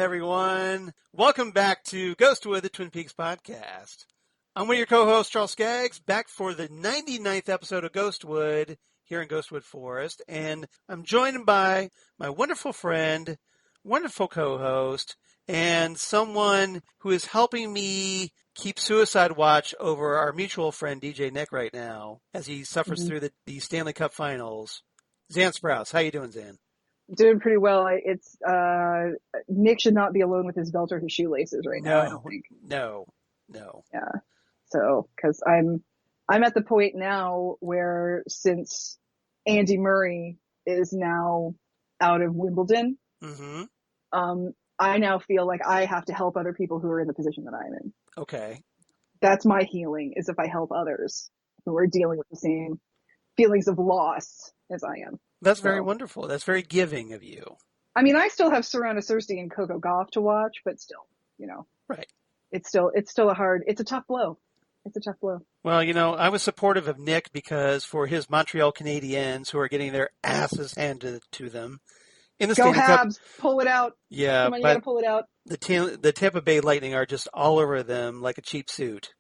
everyone. Welcome back to Ghostwood, the Twin Peaks podcast. I'm one of your co-hosts, Charles Skaggs, back for the 99th episode of Ghostwood here in Ghostwood Forest. And I'm joined by my wonderful friend, wonderful co-host, and someone who is helping me keep suicide watch over our mutual friend, DJ Nick, right now, as he suffers through the Stanley Cup Finals. Xan Sprouse. How you doing, Xan? Doing pretty well. Nick should not be alone with his belt or his shoelaces right now, I don't think. No. Yeah. So, because I'm at the point now where, since Andy Murray is now out of Wimbledon, I now feel like I have to help other people who are in the position that I'm in. Okay. That's my healing, is if I help others who are dealing with the same feelings of loss as I am. That's very wonderful. That's very giving of you. I mean, I still have Serena Cersei and Coco Gauff to watch, but still, Right. It's still it's a tough blow. It's a tough blow. Well, I was supportive of Nick because for his Montreal Canadiens who are getting their asses handed to them in the Stanley Cup. Go Habs, pull it out. Yeah, come on, you gotta pull it out. The Tampa Bay Lightning are just all over them like a cheap suit.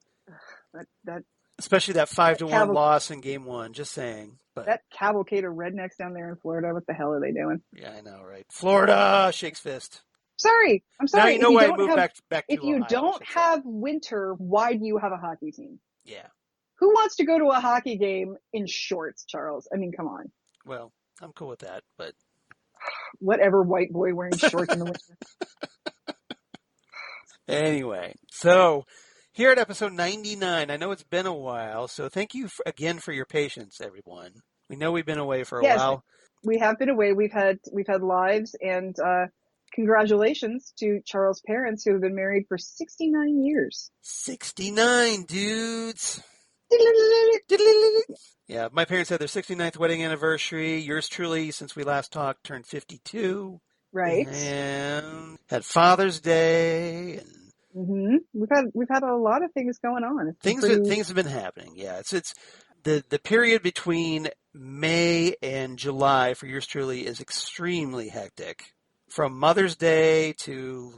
Especially that 5-1 loss in Game 1. Just saying. But that cavalcade of rednecks down there in Florida, what the hell are they doing? Yeah, I know, right? Florida shakes fist. I'm sorry. Now you know why I moved back to If you Ohio, don't have winter, why do you have a hockey team? Yeah. Who wants to go to a hockey game in shorts, Charles? I mean, come on. Well, I'm cool with that, but whatever, white boy wearing shorts in the winter. Anyway, so here at episode 99, I know it's been a while, so thank you again for your patience, everyone. We know we've been away for a while. We have been away. We've had lives, and congratulations to Charles' parents, who have been married for 69 years. 69, dudes. Yeah, my parents had their 69th wedding anniversary. Yours truly, since we last talked, turned 52. Right. And had Father's Day. And We've had a lot of things going on. Things have been happening. Yeah, it's the period between May and July for yours truly is extremely hectic. From Mother's Day to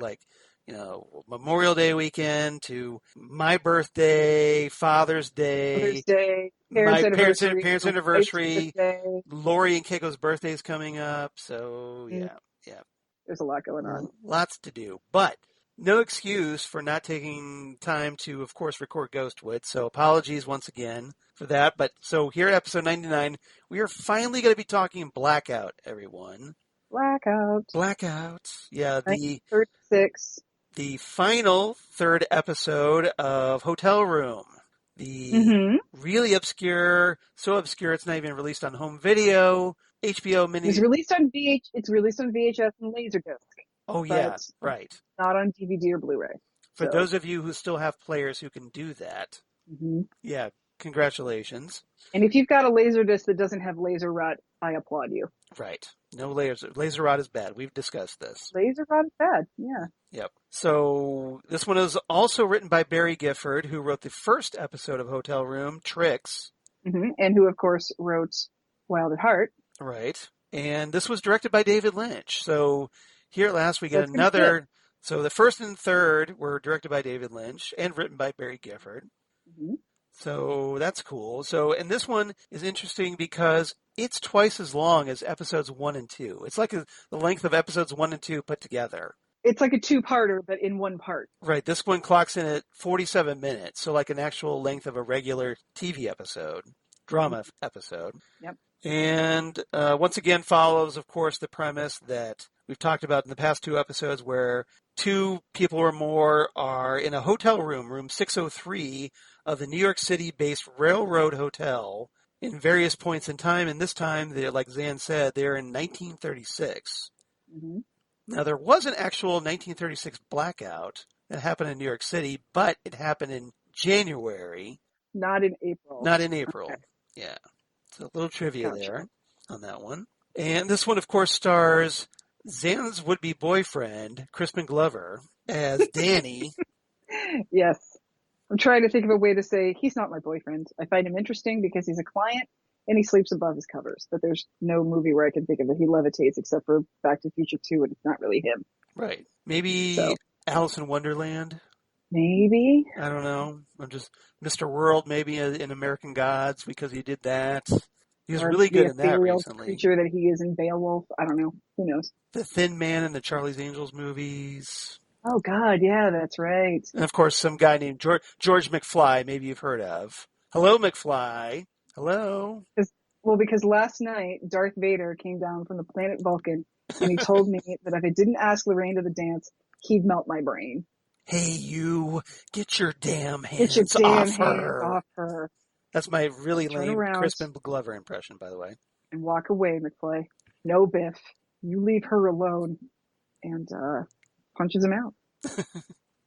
Memorial Day weekend to my birthday, Father's Day, parents' anniversary, Lori and Keiko's birthday is coming up. So yeah. There's a lot going on. Lots to do, but no excuse for not taking time to, of course, record Ghostwood. So apologies once again for that. But so here at episode 99, we are finally going to be talking Blackout, everyone. Blackout. Yeah, 36. The final third episode of Hotel Room. The really obscure, so obscure it's not even released on home video. HBO mini. It's released on VHS and Laserdisc. Oh yeah, right. Not on DVD or Blu-ray. For those of you who still have players who can do that, yeah, congratulations. And if you've got a Laserdisc that doesn't have laser rot, I applaud you. Right. No laser. Laser rot is bad. We've discussed this. Laser rot is bad. Yeah. Yep. So this one is also written by Barry Gifford, who wrote the first episode of Hotel Room, Tricks. And who, of course, wrote Wild at Heart. Right. And this was directed by David Lynch. So here at last we get another. So the first and third were directed by David Lynch and written by Barry Gifford. So that's cool. So, and this one is interesting because it's twice as long as episodes 1 and 2. It's like the length of episodes 1 and 2 put together. It's like a two-parter, but in one part. Right. This one clocks in at 47 minutes. So like an actual length of a regular TV episode, drama episode. Yep. And once again follows, of course, the premise that we've talked about in the past 2 episodes where 2 people or more are in a hotel room, room 603 of the New York City-based Railroad Hotel in various points in time. And this time, like Xan said, they're in 1936. Now, there was an actual 1936 blackout that happened in New York City, but it happened in January. Not in April. Okay. Yeah. So a little trivia there on that one. And this one, of course, stars Xan's would-be boyfriend, Crispin Glover, as Danny. Yes. I'm trying to think of a way to say he's not my boyfriend. I find him interesting because he's a client and he sleeps above his covers. But there's no movie where I can think of that he levitates except for Back to the Future 2, and it's not really him. Right. Maybe So Alice in Wonderland. maybe. I don't know. I'm just Mr. World, maybe in American Gods because he did that. He was Or really the good in that ethereal recently. creature that he is in Beowulf. I don't know. Who knows? The Thin Man in the Charlie's Angels movies. Oh God, yeah, that's right. And of course, some guy named George McFly, maybe you've heard of. Hello, McFly. Hello. Because last night Darth Vader came down from the planet Vulcan, and he told me that if I didn't ask Lorraine to the dance, he'd melt my brain. Hey, you, get your damn Get your hands damn off hands her. off her. That's my really Turn lame around Crispin Glover impression, by the way. and walk away, McFly. No, Biff. You leave her alone. And punches him out.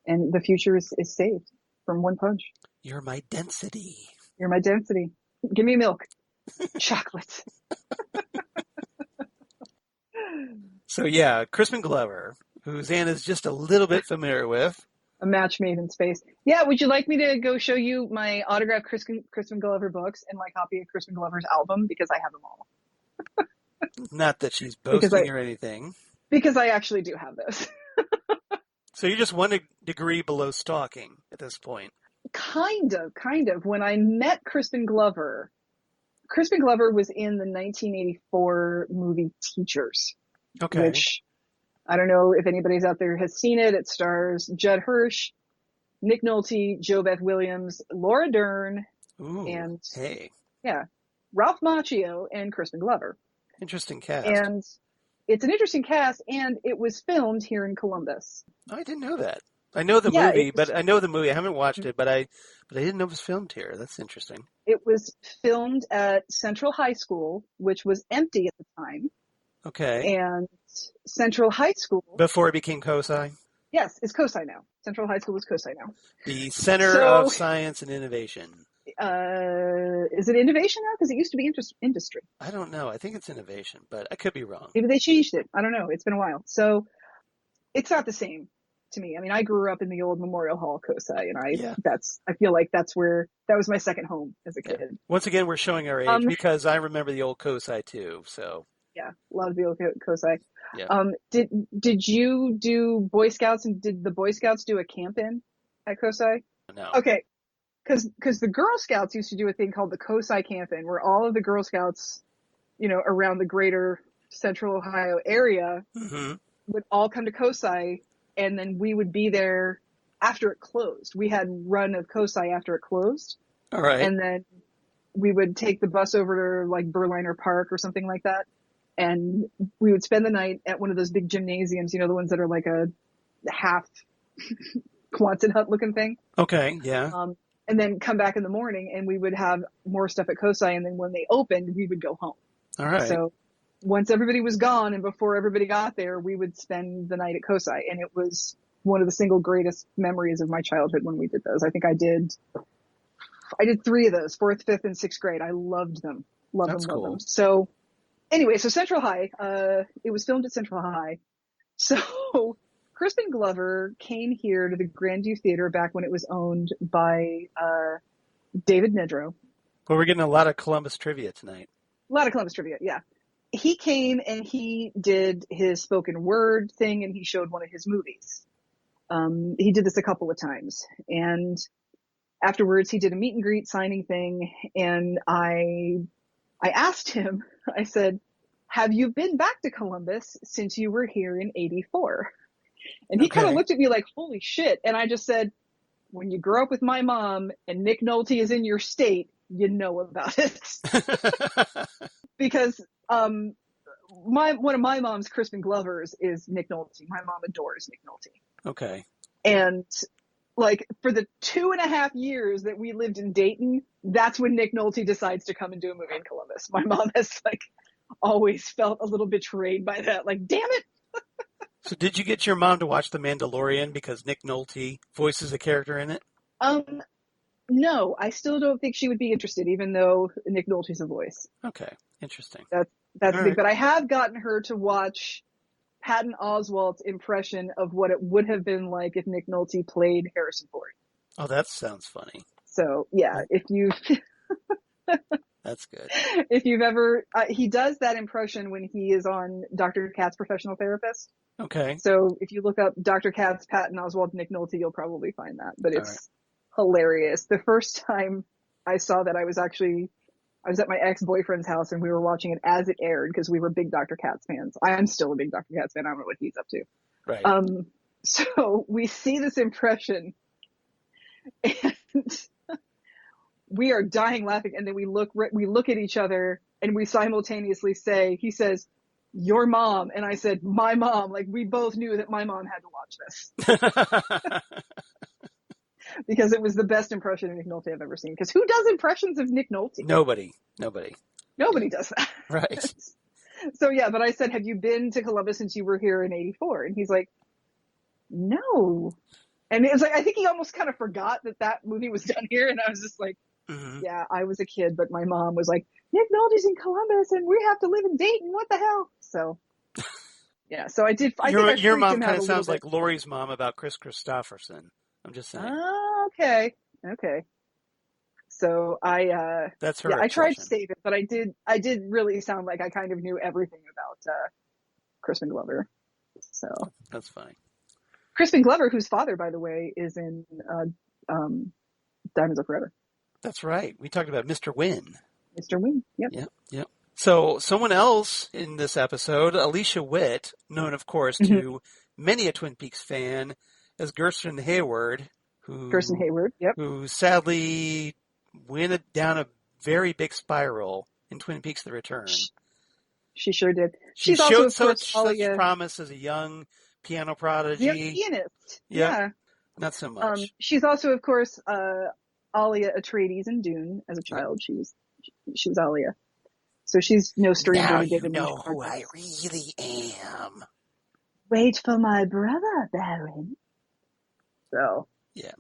And the future is saved from one punch. You're my density. You're my density. Give me milk. Chocolate. So yeah, Crispin Glover, who Xan is just a little bit familiar with. A match made in space. Yeah, would you like me to go show you my autographed Crispin Glover books and my copy of Crispin Glover's album? Because I have them all. Not that she's boasting or anything. Because I actually do have those. So you're just one degree below stalking at this point. Kind of. When I met Crispin Glover was in the 1984 movie Teachers. Okay. Which, I don't know if anybody's out there has seen it. It stars Judd Hirsch, Nick Nolte, Jo Beth Williams, Laura Dern, and Ralph Macchio and Crispin Glover. Interesting cast. And it's an interesting cast, and it was filmed here in Columbus. Oh, I didn't know that. I know the movie, but I know the movie. I haven't watched it, but I didn't know it was filmed here. That's interesting. It was filmed at Central High School, which was empty at the time. Okay. And Central High School... Before it became COSI? Yes, it's COSI now. Central High School is COSI now. The Center of Science and Innovation. Is it innovation now? Because it used to be industry. I don't know. I think it's innovation, but I could be wrong. Maybe they changed it. I don't know. It's been a while. So it's not the same to me. I mean, I grew up in the old Memorial Hall COSI, and I feel like that was my second home as a kid. Yeah. Once again, we're showing our age because I remember the old COSI too. So yeah, a lot of the old COSI. Yeah. Did you do Boy Scouts, and did the Boy Scouts do a camp-in at COSI? No. Okay. Because the Girl Scouts used to do a thing called the COSI Camp-In, where all of the Girl Scouts, around the greater Central Ohio area would all come to COSI, and then we would be there after it closed. We had run of COSI after it closed. All right. And then we would take the bus over to like Berliner Park or something like that, and we would spend the night at one of those big gymnasiums, the ones that are like a half Quonset hut looking thing. Okay, yeah. And then come back in the morning, and we would have more stuff at COSI, and then when they opened, we would go home. All right. So once everybody was gone and before everybody got there, we would spend the night at COSI, and it was one of the single greatest memories of my childhood when we did those. I think I did 3 of those, 4th, 5th, and 6th grade. I loved them. Loved them. So anyway, so Central High, it was filmed at Central High. So Crispin Glover came here to the Grandview Theater back when it was owned by David Nedrow. Well, we're getting a lot of Columbus trivia tonight. A lot of Columbus trivia, yeah. He came and he did his spoken word thing, and he showed one of his movies. He did this a couple of times. And afterwards, he did a meet and greet signing thing, and I asked him, I said, have you been back to Columbus since you were here in 84? And he kind of looked at me like, holy shit. And I just said, when you grow up with my mom and Nick Nolte is in your state, you know about it. Because one of my mom's Crispin Glovers is Nick Nolte. My mom adores Nick Nolte. Okay. And like for the 2.5 years that we lived in Dayton, that's when Nick Nolte decides to come and do a movie in Columbus. My mom has like always felt a little betrayed by that. Like, damn it. So did you get your mom to watch The Mandalorian because Nick Nolte voices a character in it? No, I still don't think she would be interested, even though Nick Nolte's a voice. Okay, interesting. That's the thing. But I have gotten her to watch Patton Oswalt's impression of what it would have been like if Nick Nolte played Harrison Ford. Oh, that sounds funny. So, yeah, if you... That's good. If you've ever, he does that impression when he is on Dr. Katz Professional Therapist. Okay. So if you look up Dr. Katz, Patton Oswalt, Nick Nolte, you'll probably find that. But it's hilarious. The first time I saw that, I was at my ex-boyfriend's house and we were watching it as it aired because we were big Dr. Katz fans. I am still a big Dr. Katz fan. I don't know what he's up to. Right. So we see this impression and we are dying laughing. And then we look at each other and we simultaneously say, he says, "Your mom." And I said, "My mom." Like, we both knew that my mom had to watch this. Because it was the best impression of Nick Nolte I've ever seen. Because who does impressions of Nick Nolte? Nobody does that. Right. So yeah, but I said, "Have you been to Columbus since you were here in '84?" And he's like, "No." And it was like, I think he almost kind of forgot that movie was done here. And I was just like, yeah, I was a kid, but my mom was like, "Nick Nolte's in Columbus and we have to live in Dayton. What the hell?" So yeah, so I did. Your mom kind of sounds like Lori's mom about Chris Christopherson. I'm just saying. Oh, okay. So that's her. Yeah, I tried to save it, but I did really sound like I kind of knew everything about Crispin Glover. So that's funny. Crispin Glover, whose father, by the way, is in Diamonds Are Forever. That's right. We talked about Mr. Wynn. Mr. Wynn. Yep. Yep. So someone else in this episode, Alicia Witt, known of course to many a Twin Peaks fan as Gersten Hayward, who sadly went down a very big spiral in Twin Peaks: The Return. She sure did. She showed such promise as a young piano prodigy. Young pianist. Yeah. Not so much. She's also, of course, Alia Atreides in Dune. As a child, she was Alia. So she's no stranger to David Lynch. Now you know who I really am. Wait for my brother, Baron. So. Yeah.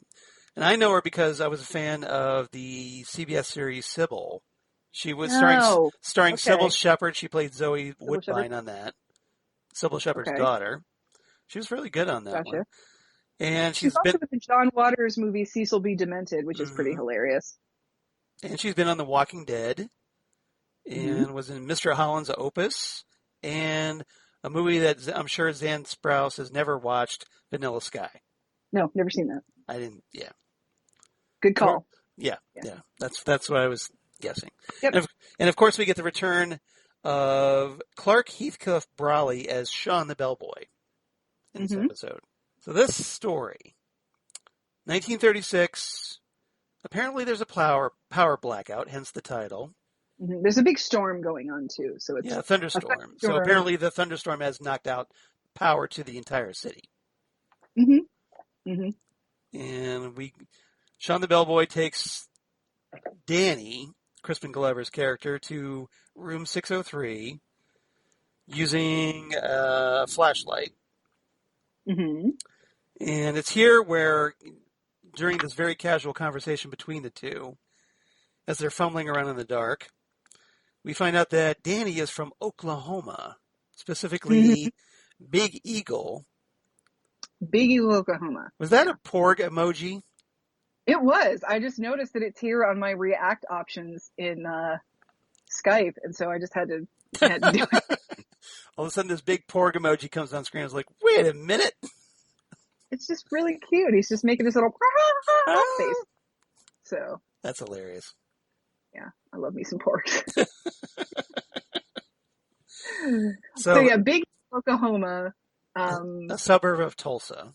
And I know her because I was a fan of the CBS series Sybil. She was starring Sybil Shepherd. She played Zoe Woodbine on that. Sybil Shepherd's daughter. She was really good on that one. And she's also with the John Waters movie Cecil B. Demented, which is pretty hilarious. And she's been on The Walking Dead. And was in Mr. Holland's Opus. And a movie that I'm sure Xan Sprouse has never watched, Vanilla Sky. No, never seen that. I didn't, yeah. Good call. Yeah. That's what I was guessing. Yep. And of course we get the return of Clark Heathcliff Brolly as Sean the Bellboy in this episode. So this story, 1936, apparently there's a power blackout, hence the title. There's a big storm going on too, so it's a thunderstorm. So apparently the thunderstorm has knocked out power to the entire city. And Sean the Bellboy takes Danny, Crispin Glover's character, to room 603 using a flashlight. And it's here where, during this very casual conversation between the two, as they're fumbling around in the dark, we find out that Danny is from Oklahoma, specifically Big Eagle. Big Eagle, Oklahoma. Was that a porg emoji? It was. I just noticed that it's here on my React options in Skype, and so I just had to do it. All of a sudden, this big porg emoji comes on screen. I was like, wait a minute. It's just really cute. He's just making this little face. So that's hilarious. Yeah, I love me some pork. So yeah, Big Oklahoma. A suburb of Tulsa.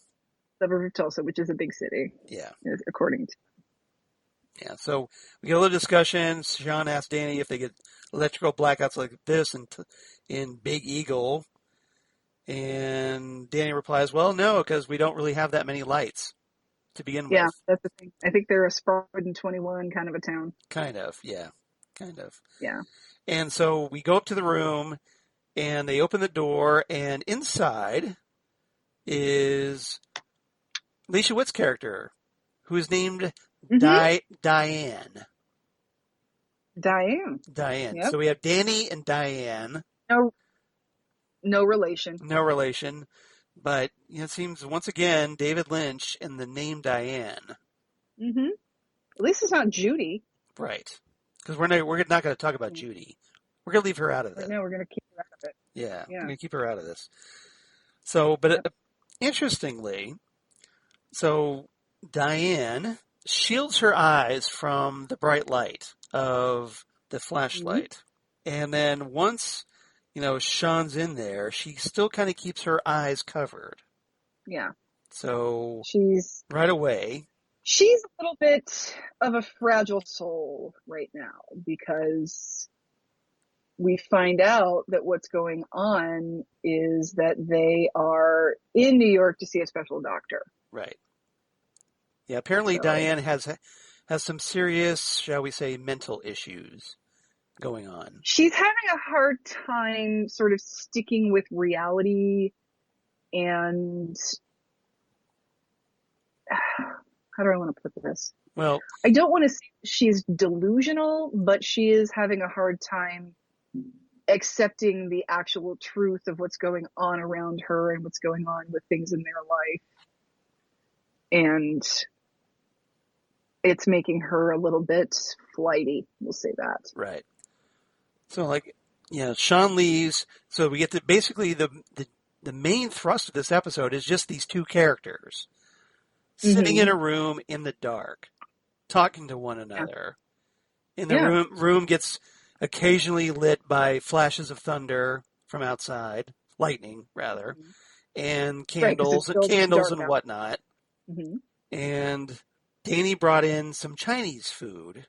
Which is a big city. Yeah. According to. Yeah, so we get a little discussion. Sean asks Danny if they get electrical blackouts like this in Big Eagle. And Danny replies, well, no, because we don't really have that many lights to begin with. Yeah, that's the thing. I think they're a Spartan 21 kind of a town. Kind of, yeah. Kind of. Yeah. And so we go up to the room, and they open the door, and inside is Alicia Witt's character, who is named Diane. Diane. Yep. So we have Danny and Diane. No relation. No relation. But it seems, once again, David Lynch and the name Diane. At least it's not Judy. Right. Because we're not going to talk about Judy. We're going to leave her out of this. No, we're going to keep her out of it. Yeah, we're going to keep her out of this. So, but interestingly, so Diane shields her eyes from the bright light of the flashlight. And then once, Sean's in there, she still kind of keeps her eyes covered. Yeah. So she's right away. She's a little bit of a fragile soul right now because we find out that what's going on is that they are in New York to see a special doctor. Right. Yeah, apparently Diane has some serious, shall we say, mental issues going on. She's having a hard time sort of sticking with reality, and how do I want to put this? Well, I don't want to say she's delusional, but she is having a hard time accepting the actual truth of what's going on around her and what's going on with things in their life. And it's making her a little bit flighty, we'll say that. Right. So, Sean leaves. So we get to basically the main thrust of this episode is just these two characters sitting in a room in the dark, talking to one another. And the room gets occasionally lit by flashes of thunder from outside, lightning rather, and candles and whatnot. And Danny brought in some Chinese food.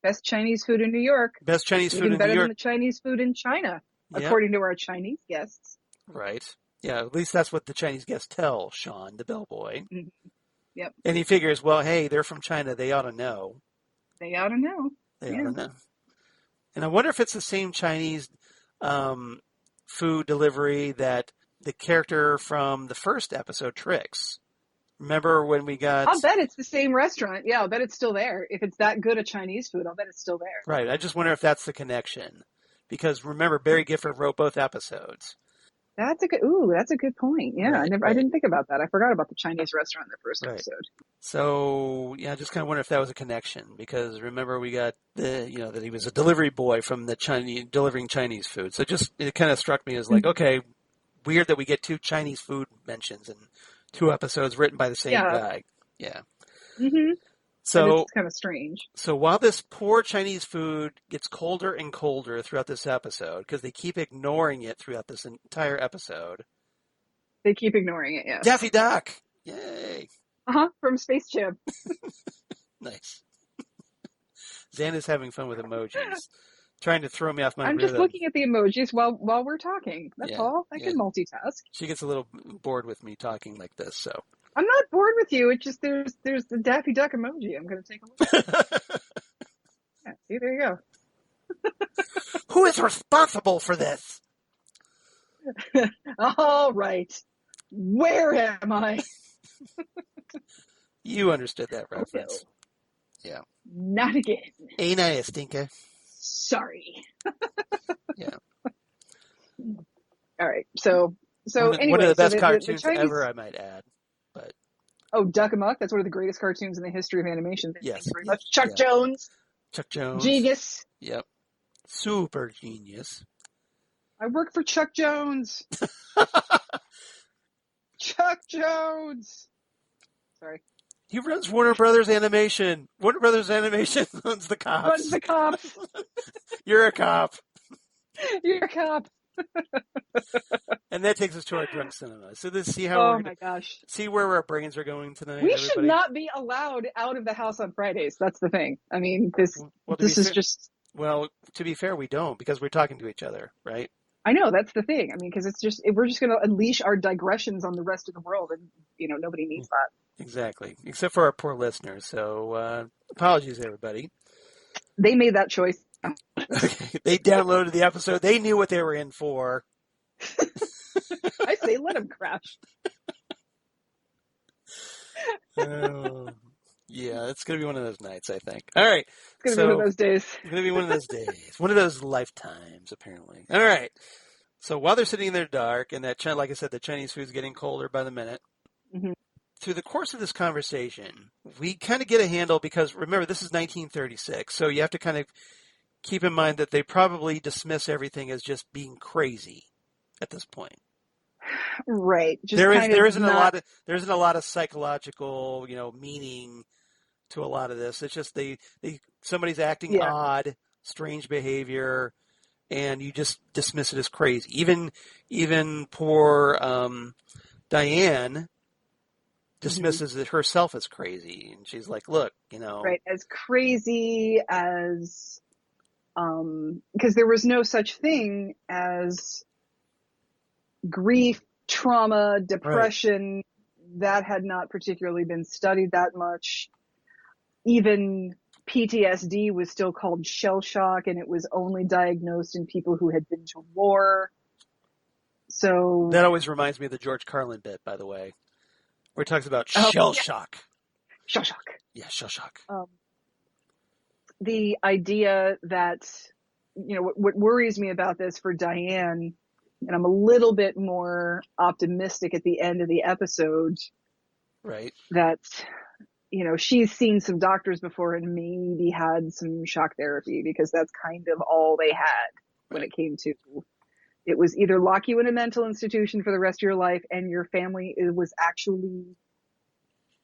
Best Chinese food in New York. Best Chinese food in New York. Even better than the Chinese food in China, according to our Chinese guests. Right. Yeah, at least that's what the Chinese guests tell Sean, the bellboy. Yep. And he figures, well, hey, they're from China. They ought to know. They ought to know. They ought to know. And I wonder if it's the same Chinese food delivery that the character from the first episode Trix. Remember when we got... I'll bet it's the same restaurant. Yeah, I'll bet it's still there. If it's that good a Chinese food, I'll bet it's still there. Right. I just wonder if that's the connection. Because remember, Barry Gifford wrote both episodes. That's a good point. Yeah, right, I didn't think about that. I forgot about the Chinese restaurant in the first episode. So, I just kind of wonder if that was a connection. Because remember, we got that he was a delivery boy from the Chinese, delivering Chinese food. So it kind of struck me as okay, weird that we get two Chinese food mentions in 2 episodes written by the same guy. Yeah. So it's kind of strange. So while this poor Chinese food gets colder and colder throughout this episode, because they keep ignoring it throughout this entire episode. They keep ignoring it, yes. Daffy Duck! Yay! From Space Jam. Nice. Xan is having fun with emojis. Trying to throw me off my rhythm. I'm just looking at the emojis while we're talking. That's all. I can multitask. She gets a little bored with me talking like this, so. I'm not bored with you. It's just there's the Daffy Duck emoji. I'm going to take a look. See, there you go. Who is responsible for this? All right. Where am I? You understood that reference. No. Yeah. Not again. Ain't I a stinker? Sorry. Yeah. All right. So anyway. One of the best cartoons Chinese... ever, I might add. But Duck 'Em Up. That's one of the greatest cartoons in the history of animation. Yes. Very much. Chuck Jones. Chuck Jones. Genius. Yep. Super genius. I work for Chuck Jones. Chuck Jones. Sorry. He runs Warner Brothers Animation. Warner Brothers Animation runs the cops. Runs the cops. You're a cop. You're a cop. And that takes us to our drunk cinema. So see my gosh. See where our brains are going tonight. We should not be allowed out of the house on Fridays. That's the thing. I mean, this is just. Well, to be fair, we don't because we're talking to each other, right? I know, that's the thing. I mean, because we're just going to unleash our digressions on the rest of the world, and nobody needs that. Exactly, except for our poor listeners. So apologies, everybody. They made that choice. Okay. They downloaded the episode. They knew what they were in for. I say let them crash. Yeah, it's going to be one of those nights, I think. All right. It's going to be one of those days. It's going to be one of those days. One of those lifetimes, apparently. All right. So while they're sitting in their dark, and like I said, the Chinese food's getting colder by the minute, through the course of this conversation, we kind of get a handle because, remember, this is 1936, so you have to kind of keep in mind that they probably dismiss everything as just being crazy at this point. Right. Just there isn't a lot of psychological, meaning to a lot of this. It's just somebody's acting odd, strange behavior, and you just dismiss it as crazy. Even poor Diane dismisses it herself as crazy, and she's like, "Look, right, as crazy as because there was no such thing as grief, trauma, depression." Right. That had not particularly been studied that much. Even PTSD was still called shell shock, and it was only diagnosed in people who had been to war. So that always reminds me of the George Carlin bit, by the way, where he talks about shell shock. Shell shock. Yeah, shell shock. The idea that, what worries me about this for Diane, and I'm a little bit more optimistic at the end of the episode, right? That, she's seen some doctors before and maybe had some shock therapy, because that's kind of all they had when it came to, it was either lock you in a mental institution for the rest of your life, and your family,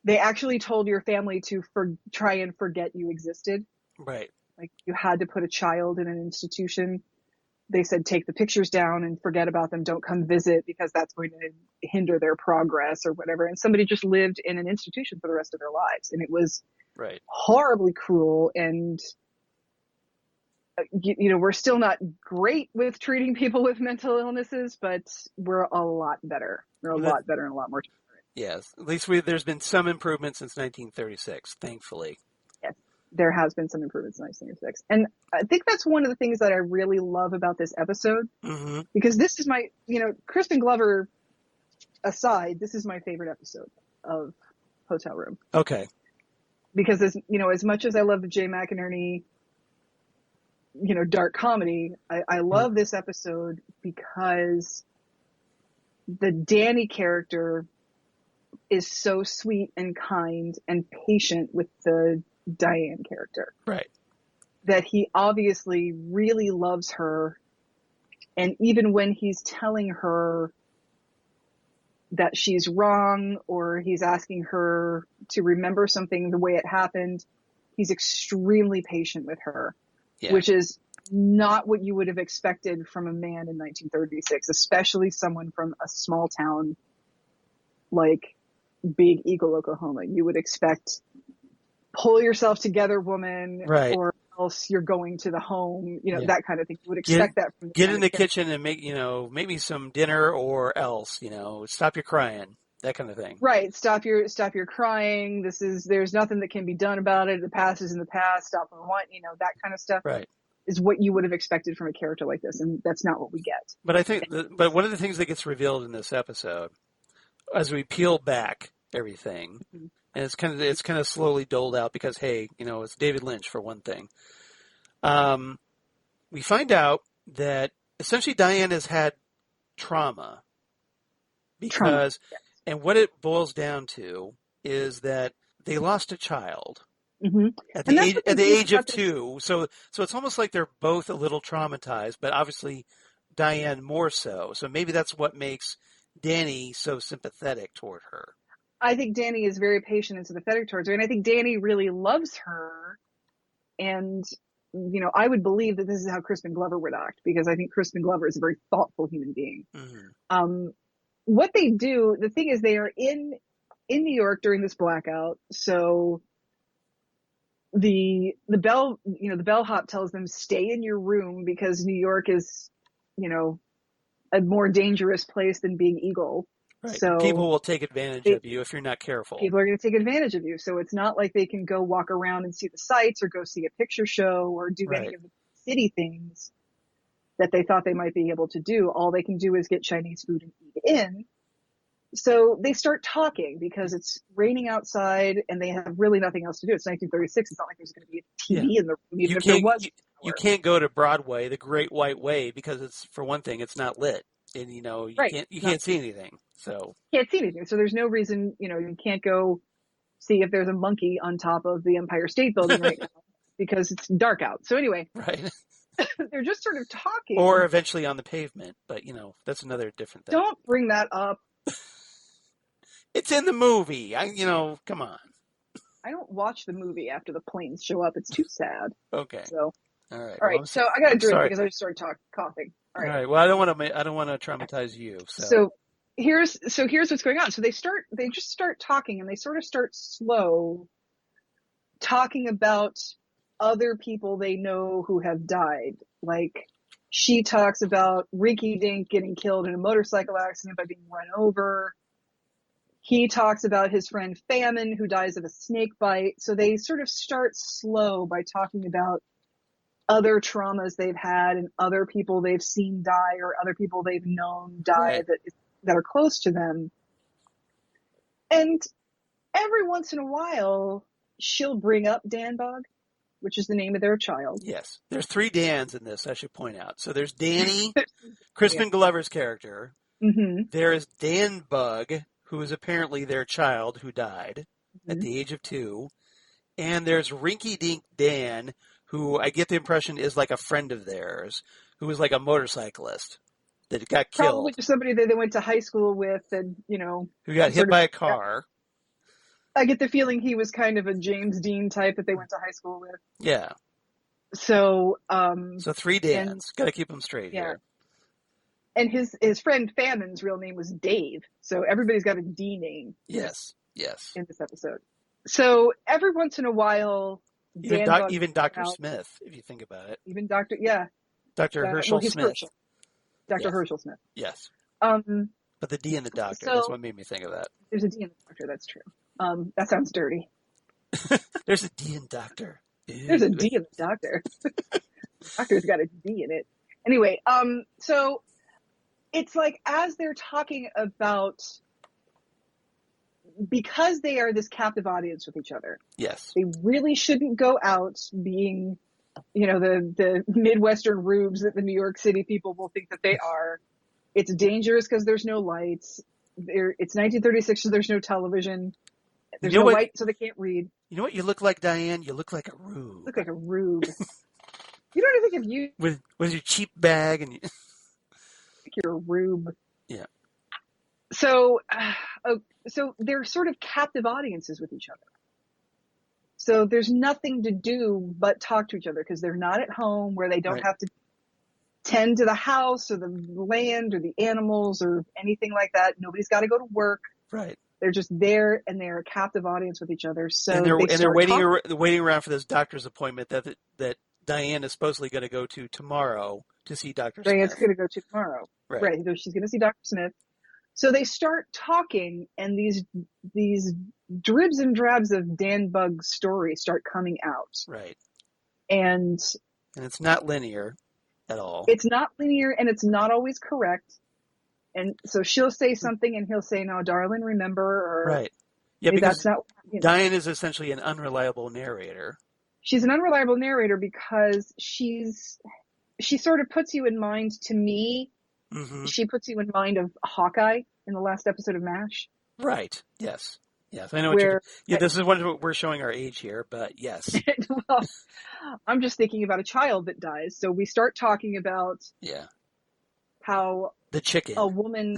they actually told your family to try and forget you existed. Right. Like, you had to put a child in an institution. They said, take the pictures down and forget about them. Don't come visit, because that's going to hinder their progress or whatever. And somebody just lived in an institution for the rest of their lives. And it was horribly cruel. And, we're still not great with treating people with mental illnesses, but we're a lot better. We're a lot better and a lot more tolerant. Yes. At least there's been some improvement since 1936, thankfully. Yes. There has been some improvements in 1936. And I think that's one of the things that I really love about this episode, because this is my, Crispin Glover aside, this is my favorite episode of Hotel Room. Okay. Because as much as I love the Jay McInerney, dark comedy, I love this episode because the Danny character is so sweet and kind and patient with the Diane character. Right. That he obviously really loves her. And even when he's telling her that she's wrong, or he's asking her to remember something the way it happened, he's extremely patient with her, which is not what you would have expected from a man in 1936, especially someone from a small town like Big Eagle, Oklahoma. You would expect, pull yourself together, woman, or else you're going to the home, that kind of thing. You would expect that from get in the kitchen and make, maybe some dinner, or else, stop your crying, that kind of thing. Right. Stop your crying. There's nothing that can be done about it. The past is in the past. Stop and want, that kind of stuff. Right. Is what you would have expected from a character like this. And that's not what we get. But I think, but one of the things that gets revealed in this episode, as we peel back everything, and it's kind of slowly doled out, because, hey, it's David Lynch for one thing. We find out that essentially Diane has had trauma, because, and what it boils down to is that they lost a child at the age of 2. So it's almost like they're both a little traumatized, but obviously Diane more so. So maybe that's what makes Danny so sympathetic toward her. I think Danny is very patient and sympathetic towards her, and I think Danny really loves her. And, I would believe that this is how Crispin Glover would act, because I think Crispin Glover is a very thoughtful human being. What they do, the thing is, they are in New York during this blackout. So the bellhop tells them, stay in your room, because New York is, a more dangerous place than Big Eagle. Right. So people will take advantage of you if you're not careful. People are going to take advantage of you. So it's not like they can go walk around and see the sights, or go see a picture show, or do any of the city things that they thought they might be able to do. All they can do is get Chinese food and eat in. So they start talking, because it's raining outside and they have really nothing else to do. It's 1936. It's not like there's going to be a TV in the room, even if there was. You can't go to Broadway, the Great White Way, because it's, for one thing, it's not lit. And, you can't see anything. So can't see anything. So there's no reason, you can't go see if there's a monkey on top of the Empire State Building right now, because it's dark out. So anyway, they're just sort of talking. Or eventually on the pavement, but, that's another different thing. Don't bring that up. It's in the movie. Come on. I don't watch the movie after the planes show up. It's too sad. Okay. So, all right. All right. Well, so I got to drink sorry. because I just started coughing. All right. Well, I don't want to traumatize you. So here's what's going on. So they just start talking, and they sort of start slow talking about other people they know who have died. Like, she talks about Rinky Dink getting killed in a motorcycle accident by being run over. He talks about his friend Famine, who dies of a snake bite. So they sort of start slow by talking about other traumas they've had and other people they've seen die or other people they've known die that are close to them. And every once in a while, she'll bring up Dan Bug, which is the name of their child. Yes. There's 3 Dans in this, I should point out. So there's Danny, Crispin Glover's character. Mm-hmm. There is Dan Bug, who is apparently their child who died at the age of 2. And there's Rinky Dink Dan, who I get the impression is like a friend of theirs, who was like a motorcyclist that got killed. Probably somebody that they went to high school with and, who got hit by a car. I get the feeling he was kind of a James Dean type that they went to high school with. Yeah. So, 3 Dans. Got to keep them straight here. And his friend Famine's real name was Dave. So everybody's got a D name. Yes. In this episode. So every once in a while, even Dr. Smith, if you think about it. Even Dr. Herschel Smith. Herschel. Dr. Herschel Smith. Yes. But the D in the doctor, that's what made me think of that. There's a D in the doctor, that's true. That sounds dirty. There's a D in doctor. Ew. There's a D in the doctor. The doctor's got a D in it. Anyway, so it's like as they're talking about, because they are this captive audience with each other. Yes. They really shouldn't go out being, the Midwestern rubes that the New York City people will think that they are. It's dangerous because there's no lights. It's 1936, so there's no television. There's no light, so they can't read. You know what you look like, Diane? You look like a rube. Look like a rube. You don't even think of you with your cheap bag and you're a rube. Yeah. So they're sort of captive audiences with each other. So there's nothing to do but talk to each other because they're not at home where they don't have to tend to the house or the land or the animals or anything like that. Nobody's got to go to work. Right. They're just there and they're a captive audience with each other. So they're waiting around for this doctor's appointment that Diane is supposedly going to go to tomorrow to see Dr. Smith. Diane's going to go to tomorrow. Right. She's going to see Dr. Smith. So they start talking, and these dribs and drabs of Dan Bug's story start coming out. Right. And it's not linear at all. It's not linear, and it's not always correct. And so she'll say something, and he'll say, "No, darling, remember," or right. Yeah, because that's not. Diane is essentially an unreliable narrator. She's an unreliable narrator because she sort of puts you in mind, to me. Mm-hmm. She puts you in mind of Hawkeye in the last episode of MASH. Right. Yes. Yes. I know what you're. Yeah. This is what we're showing our age here, but yes. Well, I'm just thinking about a child that dies. So we start talking about. Yeah. How the chicken. A woman.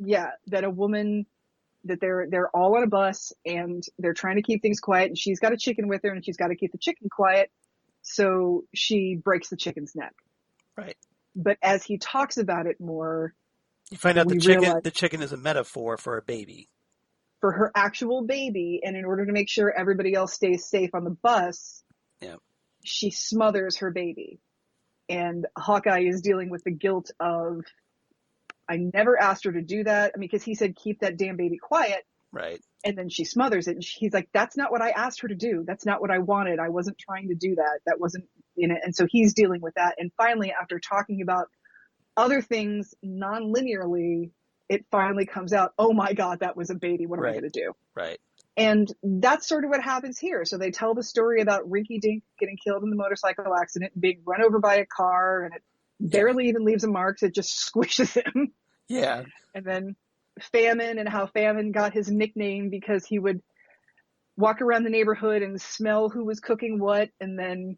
Yeah. That a woman. That they're all on a bus and they're trying to keep things quiet, and she's got a chicken with her and she's got to keep the chicken quiet. So she breaks the chicken's neck. Right. But as he talks about it more, you find out the chicken is a metaphor for a baby. For her actual baby, and in order to make sure everybody else stays safe on the bus, she smothers her baby. And Hawkeye is dealing with the guilt of, I never asked her to do that. I mean, because he said, keep that damn baby quiet. Right. And then she smothers it. And he's like, that's not what I asked her to do. That's not what I wanted. I wasn't trying to do that. That wasn't in it. And so he's dealing with that. And finally, after talking about other things non-linearly, it finally comes out, oh my God, that was a baby. What am I going to do? Right. And that's sort of what happens here. So they tell the story about Rinky Dink getting killed in the motorcycle accident and being run over by a car, and it barely even leaves a mark. It just squishes him. Yeah. And then Famine, and how Famine got his nickname because he would walk around the neighborhood and smell who was cooking what, and then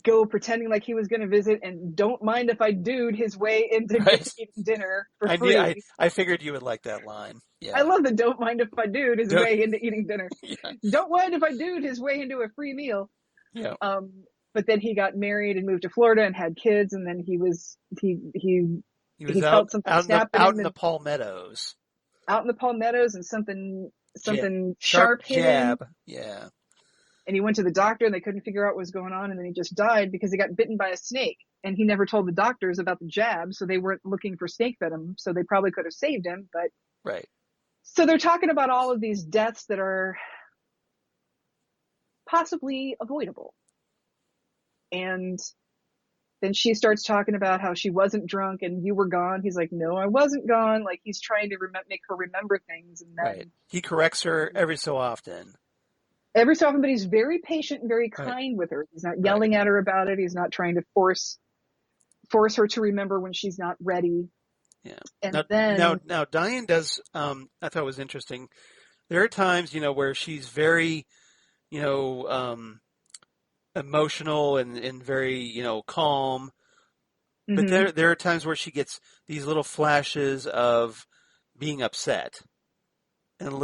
go pretending like he was going to visit and don't mind if I dude his way into Right. eating dinner for free. I figured you would like that line. Yeah. I love the don't mind if I dude his way into eating dinner. Yeah. Don't mind if I dude his way into a free meal. Yeah. But then he got married and moved to Florida and had kids, and then he felt something snap out in the palmettos. Out in the palmettos, and something sharp hit him. Yeah. And he went to the doctor and they couldn't figure out what was going on, and then he just died because he got bitten by a snake. And he never told the doctors about the jab, so they weren't looking for snake venom, so they probably could have saved him, but right. So they're talking about all of these deaths that are possibly avoidable. And then she starts talking about how she wasn't drunk and you were gone. He's like, no, I wasn't gone. Like, he's trying to make her remember things. And then right. He corrects her every so often. But he's very patient and very kind with her. He's not yelling at her about it. He's not trying to force her to remember when she's not ready. Yeah. And now Diane does, I thought it was interesting. There are times, where she's very, emotional and very, calm. But there are times where she gets these little flashes of being upset and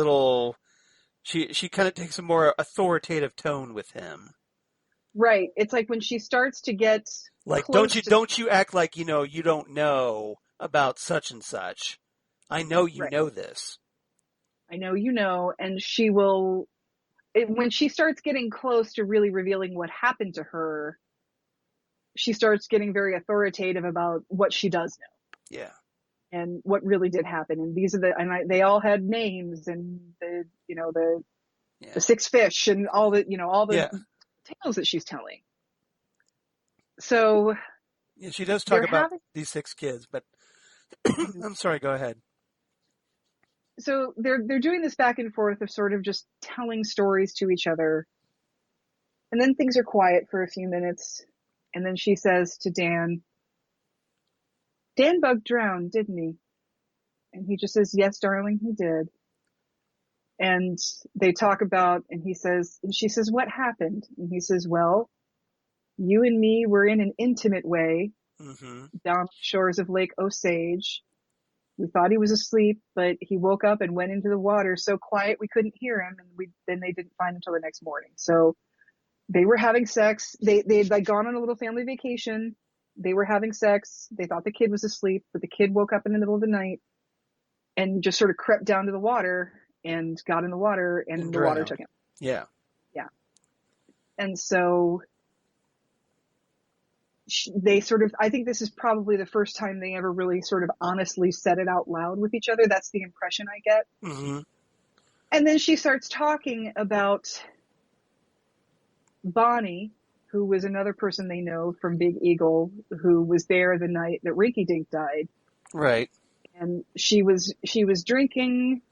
she kind of takes a more authoritative tone with him. Right. It's like when she starts to get like, don't you act like, you don't know about such and such. I know you know this. I know you know, and she will, when she starts getting close to really revealing what happened to her, she starts getting very authoritative about what she does know. Yeah. And what really did happen. And they all had names, and the six fish and all the tales that she's telling. So. Yeah, she does talk about these 6 kids, but I'm sorry, go ahead. So they're doing this back and forth of sort of just telling stories to each other. And then things are quiet for a few minutes. And then she says to Dan Bug drowned, didn't he? And he just says, yes, darling, he did. And they talk about, and she says, what happened? And he says, well, you and me were in an intimate way down the shores of Lake Osage. We thought he was asleep, but he woke up and went into the water so quiet we couldn't hear him, and then they didn't find him until the next morning. So they were having sex. They'd like gone on a little family vacation. They were having sex. They thought the kid was asleep, but the kid woke up in the middle of the night and just sort of crept down to the water and got in the water, and the water took him. Yeah. Yeah. And so they sort of, I think this is probably the first time they ever really sort of honestly said it out loud with each other. That's the impression I get. Mm-hmm. And then she starts talking about Bonnie, who was another person they know from Big Eagle, who was there the night that Rinky Dink died. Right. And she was drinking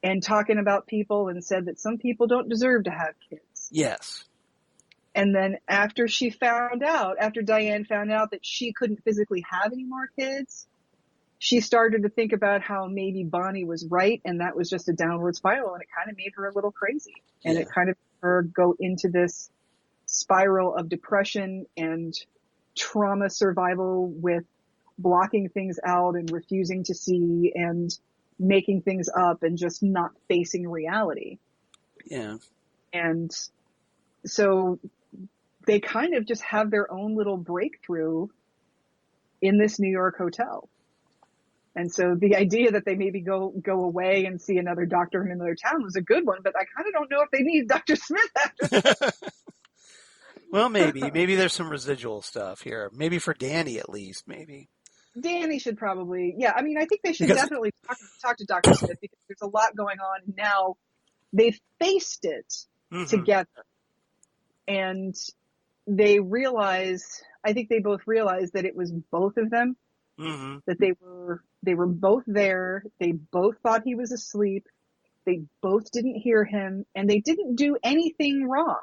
and talking about people and said that some people don't deserve to have kids. Yes. And then after Diane found out that she couldn't physically have any more kids, she started to think about how maybe Bonnie was right, and that was just a downward spiral, and it kind of made her a little crazy. And it kind of made her go into this spiral of depression and trauma survival with blocking things out and refusing to see and making things up and just not facing reality. Yeah. And so they kind of just have their own little breakthrough in this New York hotel. And so the idea that they maybe go away and see another doctor in another town was a good one, but I kind of don't know if they need Dr. Smith after this. Well, maybe there's some residual stuff here. Maybe for Danny, at least, maybe. Danny should probably, I mean, I think they should definitely talk to Dr. Smith, because there's a lot going on, and now they've faced it together. And they I think they both realized that it was both of them, that they were both there. They both thought he was asleep. They both didn't hear him, and they didn't do anything wrong.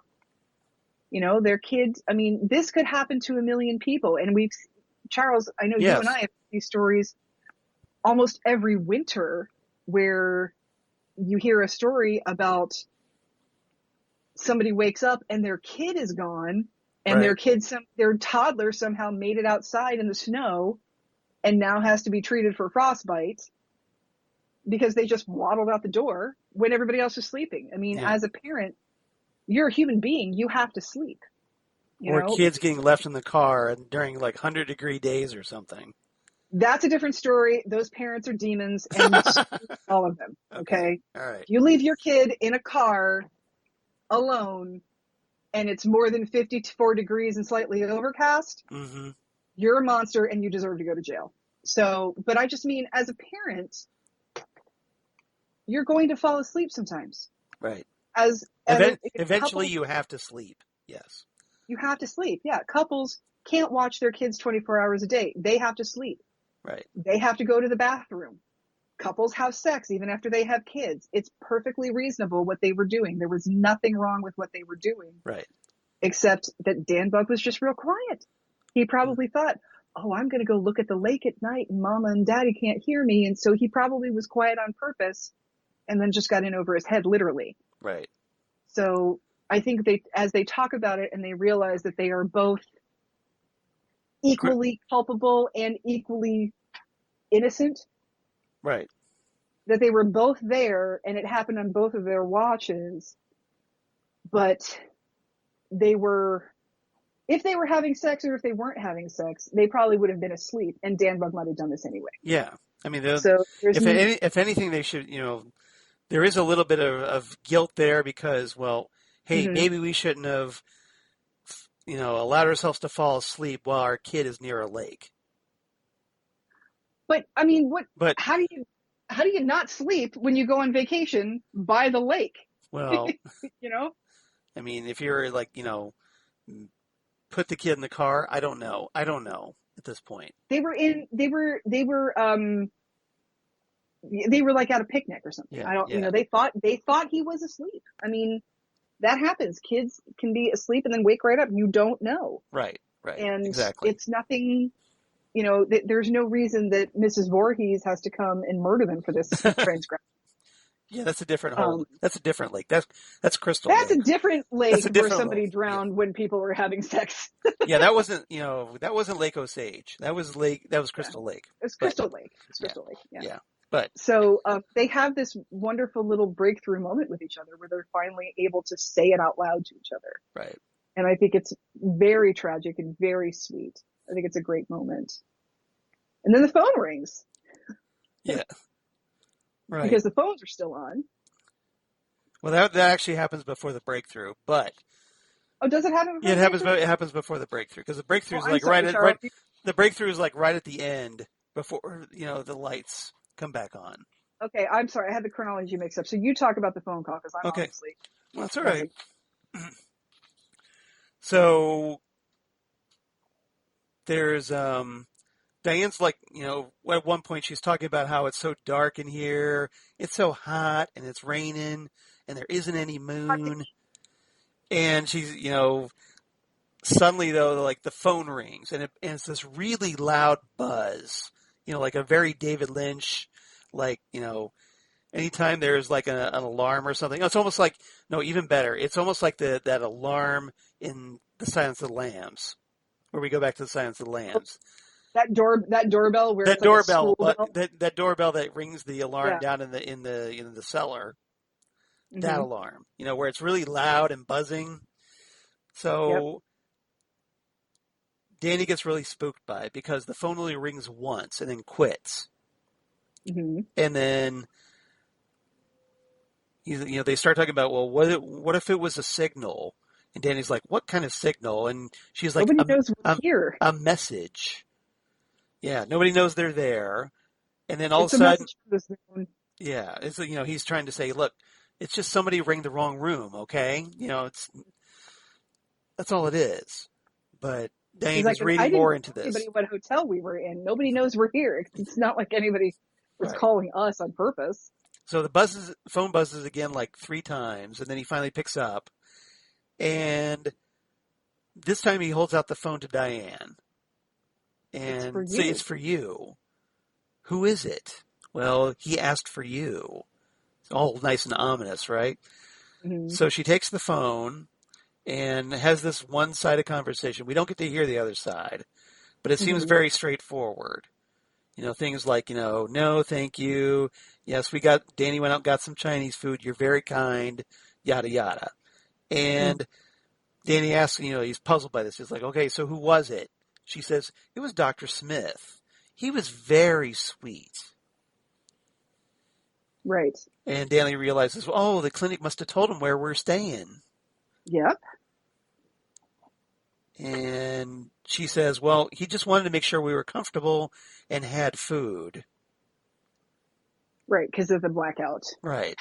Their kids, I mean, this could happen to a million people. And Charles, I know you and I have these stories almost every winter where you hear a story about somebody wakes up and their kid is gone, And their toddler somehow made it outside in the snow and now has to be treated for frostbite because they just waddled out the door when everybody else is sleeping. I mean, as a parent, you're a human being. You have to sleep. Or kids getting left in the car during like 100-degree days or something. That's a different story. Those parents are demons, and all of them. Okay. All right. If you leave your kid in a car alone and it's more than 54 degrees and slightly overcast, you're a monster and you deserve to go to jail. So, but I just mean, as a parent, you're going to fall asleep sometimes. Right. Eventually you have to sleep. Yes. You have to sleep. Yeah. Couples can't watch their kids 24 hours a day. They have to sleep. Right. They have to go to the bathroom. Couples have sex even after they have kids. It's perfectly reasonable what they were doing. There was nothing wrong with what they were doing. Right. Except that Dan Bug was just real quiet. He probably thought, oh, I'm going to go look at the lake at night and Mama and Daddy can't hear me. And so he probably was quiet on purpose and then just got in over his head, literally. Right. So I think as they talk about it and they realize that they are both equally culpable and equally innocent. Right. That they were both there and it happened on both of their watches, but if they were having sex or if they weren't having sex, they probably would have been asleep and Dan Bug might have done this anyway. Yeah. I mean, if anything, they should, there is a little bit of guilt there because, well, hey, maybe we shouldn't have, allowed ourselves to fall asleep while our kid is near a lake. But I mean, how do you not sleep when you go on vacation by the lake? Well, I mean, if you're like, put the kid in the car, I don't know at this point. They were like at a picnic or something. Yeah, they thought he was asleep. I mean, that happens. Kids can be asleep and then wake right up. You don't know. Right. And exactly. It's nothing, there's no reason that Mrs. Voorhees has to come and murder them for this transgression. Yeah, that's a different hole. That's a different lake. That's Crystal Lake. That's a different lake where somebody drowned when people were having sex. Yeah, that wasn't Lake Osage. That was Crystal Lake. It was Crystal Lake. It's Crystal Lake. Yeah. But so they have this wonderful little breakthrough moment with each other where they're finally able to say it out loud to each other. Right. And I think it's very tragic and very sweet. I think it's a great moment. And then the phone rings. Yeah. Right. Because the phones are still on. Well, that actually happens before the breakthrough, but. Oh, does it happen before? Yeah, it happens before the breakthrough because the breakthrough is right. The breakthrough is like right at the end before the lights come back on. Okay, I'm sorry, I had the chronology mixed up. So you talk about the phone call because I'm honestly. Well, that's all right. So there's Diane's like, at one point she's talking about how it's so dark in here, it's so hot, and it's raining, and there isn't any moon. And she's, suddenly though, like the phone rings, and it's this really loud buzz, like a very David Lynch, like, anytime there's like an alarm or something. It's almost like, no, even better. It's almost like that alarm in the Silence of the Lambs, where we go back to the Silence of the Lambs. That doorbell where that doorbell that rings the alarm down in the cellar. That alarm, where it's really loud and buzzing. So Danny gets really spooked by it because the phone only rings once and then quits. Mm-hmm. And then they start talking about, well, what if it was a signal? And Danny's like, what kind of signal? And she's like, nobody knows we're here. A message. Yeah, nobody knows they're there. And then all of a sudden, it's he's trying to say, look, it's just somebody rang the wrong room, okay? That's all it is. But Diane is reading more into this. Anybody what hotel we were in? Nobody knows we're here. It's not like anybody was calling us on purpose. So the phone buzzes again like 3 times, and then he finally picks up. And this time he holds out the phone to Diane. And say, it's for you. Who is it? Well, he asked for you. It's all nice and ominous, right? Mm-hmm. So she takes the phone, and has this one-sided conversation. We don't get to hear the other side, but it seems very straightforward. Things like, no, thank you. Yes, Danny went out and got some Chinese food. You're very kind, yada, yada. And Danny asks, he's puzzled by this. He's like, okay, so who was it? She says, it was Dr. Smith. He was very sweet. Right. And Danny realizes, oh, the clinic must have told him where we're staying. Yep. And she says, well, he just wanted to make sure we were comfortable and had food. Right, because of the blackout. Right.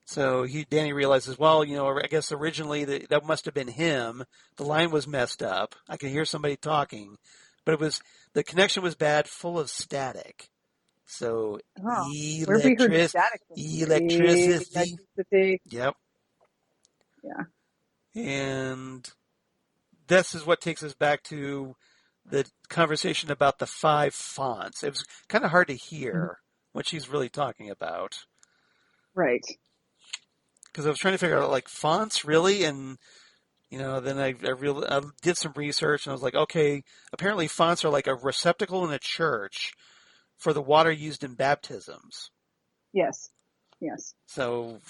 So Danny realizes, well, I guess originally that must have been him. The line was messed up. I could hear somebody talking, but the connection was bad, full of static. So electricity. Yep. Yeah. And this is what takes us back to the conversation about the 5 fonts. It was kind of hard to hear what she's really talking about. Right. Because I was trying to figure out, like, fonts, really? And, then I did some research, and I was like, okay, apparently fonts are like a receptacle in a church for the water used in baptisms. Yes. So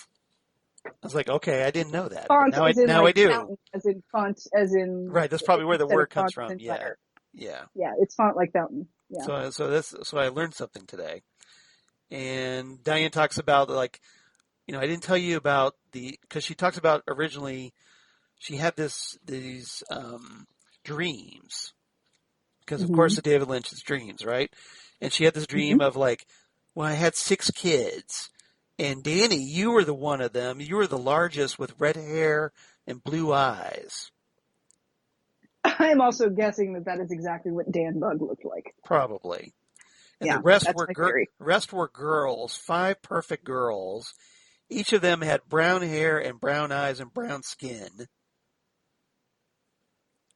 I was like, okay, I didn't know that. Fonts Now I do. Fountain, as in font, as in... Right, that's probably where the word comes from. Yeah. Yeah, it's font like fountain. Yeah. So I learned something today. And Diane talks about, like, I didn't tell you about because she talks about originally she had these dreams, because of course the David Lynch's dreams, right? And she had this dream of, like, well, I had 6 kids, and Danny, you were the one of them. You were the largest with red hair and blue eyes. I'm also guessing that is exactly what Dan Bug looked like. Probably. And the rest were girls, 5 perfect girls. Each of them had brown hair and brown eyes and brown skin. And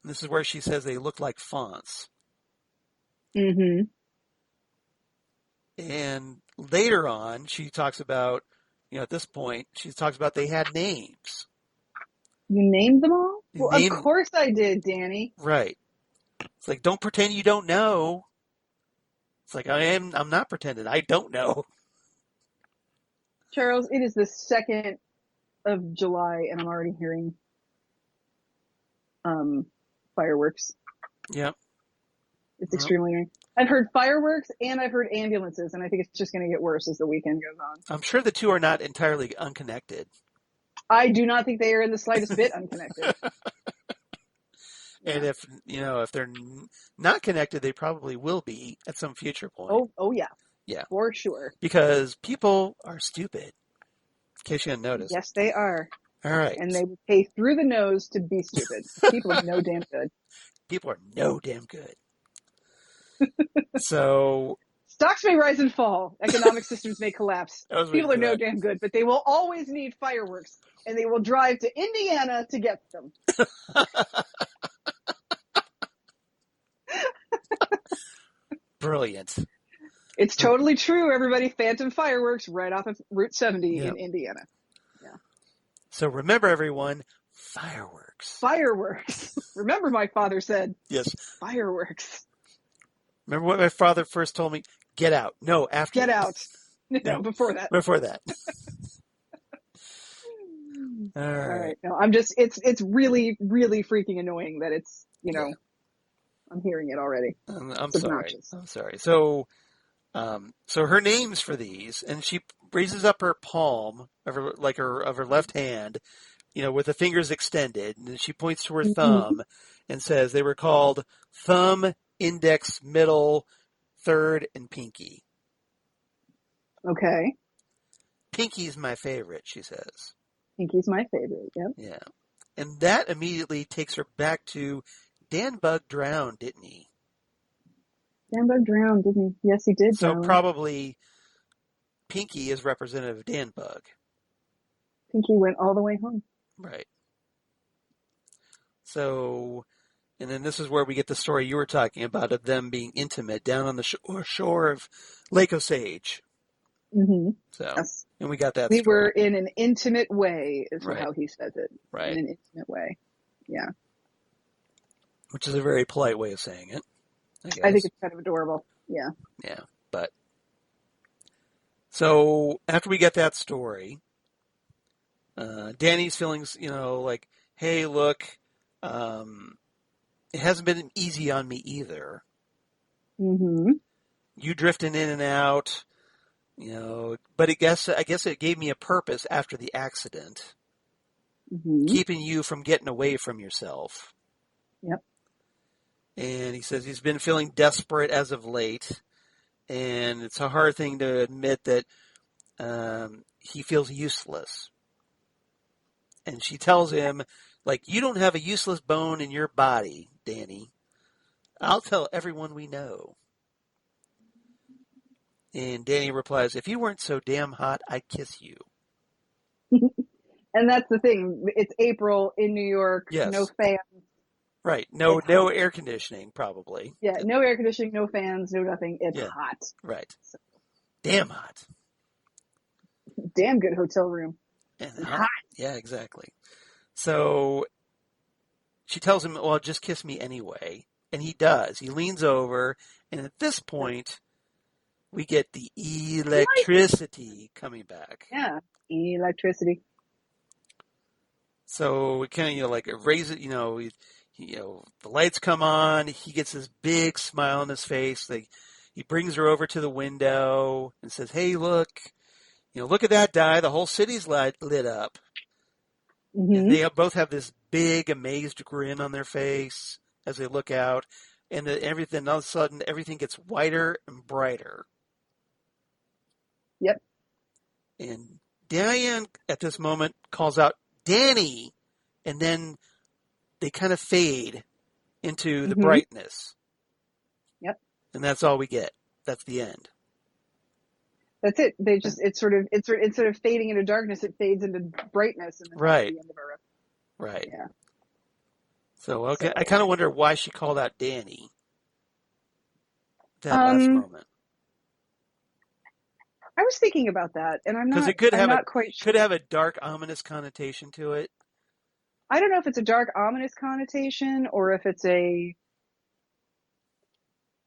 this is where she says they look like fonts. Mm-hmm. And later on, she talks about, at this point, she talks about they had names. You named them all? Well, of course I did, Danny. Right. It's like, don't pretend you don't know. It's like, I'm not pretending. I don't know. Charles, it is the 2nd of July, and I'm already hearing fireworks. Yep. It's extremely annoying. I've heard fireworks and I've heard ambulances, and I think it's just going to get worse as the weekend goes on. I'm sure the two are not entirely unconnected. I do not think they are in the slightest bit unconnected. And if they're not connected, they probably will be at some future point. Oh yeah. Yeah. For sure. Because people are stupid. In case you hadn't noticed. Yes, they are. All right. And they will pay through the nose to be stupid. People are no damn good. People are no damn good. So stocks may rise and fall. Economic systems may collapse. People are no damn good, but they will always need fireworks, and they will drive to Indiana to get them. Brilliant. It's totally true, everybody. Phantom fireworks right off of Route 70 in Indiana. Yeah. So remember, everyone, fireworks. Fireworks. Remember, my father said. Yes. Fireworks. Remember what my father first told me? Get out. No, after. Get out. No, before that. Before that. All right. No, it's really, really freaking annoying that it's, I'm hearing it already. I'm sorry. So her names for these, and she raises up her palm of her left hand, with the fingers extended, and she points to her thumb and says they were called thumb, index, middle, third, and pinky. Okay. Pinky's my favorite, she says. Pinky's my favorite, yep. Yeah. And that immediately takes her back to Dan Bug drowned, didn't he? Dan Bug drowned, didn't he? Yes, he did. So probably Pinky is representative of Dan Bug. Pinky went all the way home. Right. So, and then this is where we get the story you were talking about of them being intimate down on the shore of Lake Osage. Mm-hmm. So, Yes. and we got that We story. were in an intimate way, is Right. how he says it. Right. In an intimate way. Yeah. Which is a very polite way of saying it, I guess. I think it's kind of adorable. Yeah. Yeah. But, so after we get that story, Danny's feeling, like, hey, look, it hasn't been easy on me either. Mm-hmm. You drifting in and out, but I guess it gave me a purpose after the accident, keeping you from getting away from yourself. Yep. And he says he's been feeling desperate as of late, and it's a hard thing to admit that he feels useless. And she tells him, like, you don't have a useless bone in your body, Danny. I'll tell everyone we know. And Danny replies, if you weren't so damn hot, I'd kiss you. And that's the thing. It's April in New York. Yes. No fans. Right. No air conditioning, probably. Yeah. No air conditioning, no fans, no nothing. It's hot. Right. So. Damn hot. Damn good hotel room. And hot. Yeah, exactly. So she tells him, well, just kiss me anyway. And he does. He leans over. And at this point, we get the electricity coming back. Yeah. Electricity. So we kind of, raise it, the lights come on. He gets this big smile on his face. He brings her over to the window and says, hey, look, look at that die. The whole city's lit up. Mm-hmm. And they both have this big, amazed grin on their face as they look out. And everything, all of a sudden, everything gets whiter and brighter. Yep. And Diane, at this moment, calls out, Danny! And then they kind of fade into the brightness. Yep. And that's all we get. That's the end. That's it. They just, it's sort of instead of fading into darkness, it fades into brightness. And then right. That's the end of our episode. Right. Yeah. So, okay. So, I kind of wonder why she called out Danny. That last moment. I was thinking about that, and I'm not. Because it could have a dark, ominous connotation to it. I don't know if it's a dark, ominous connotation, or if it's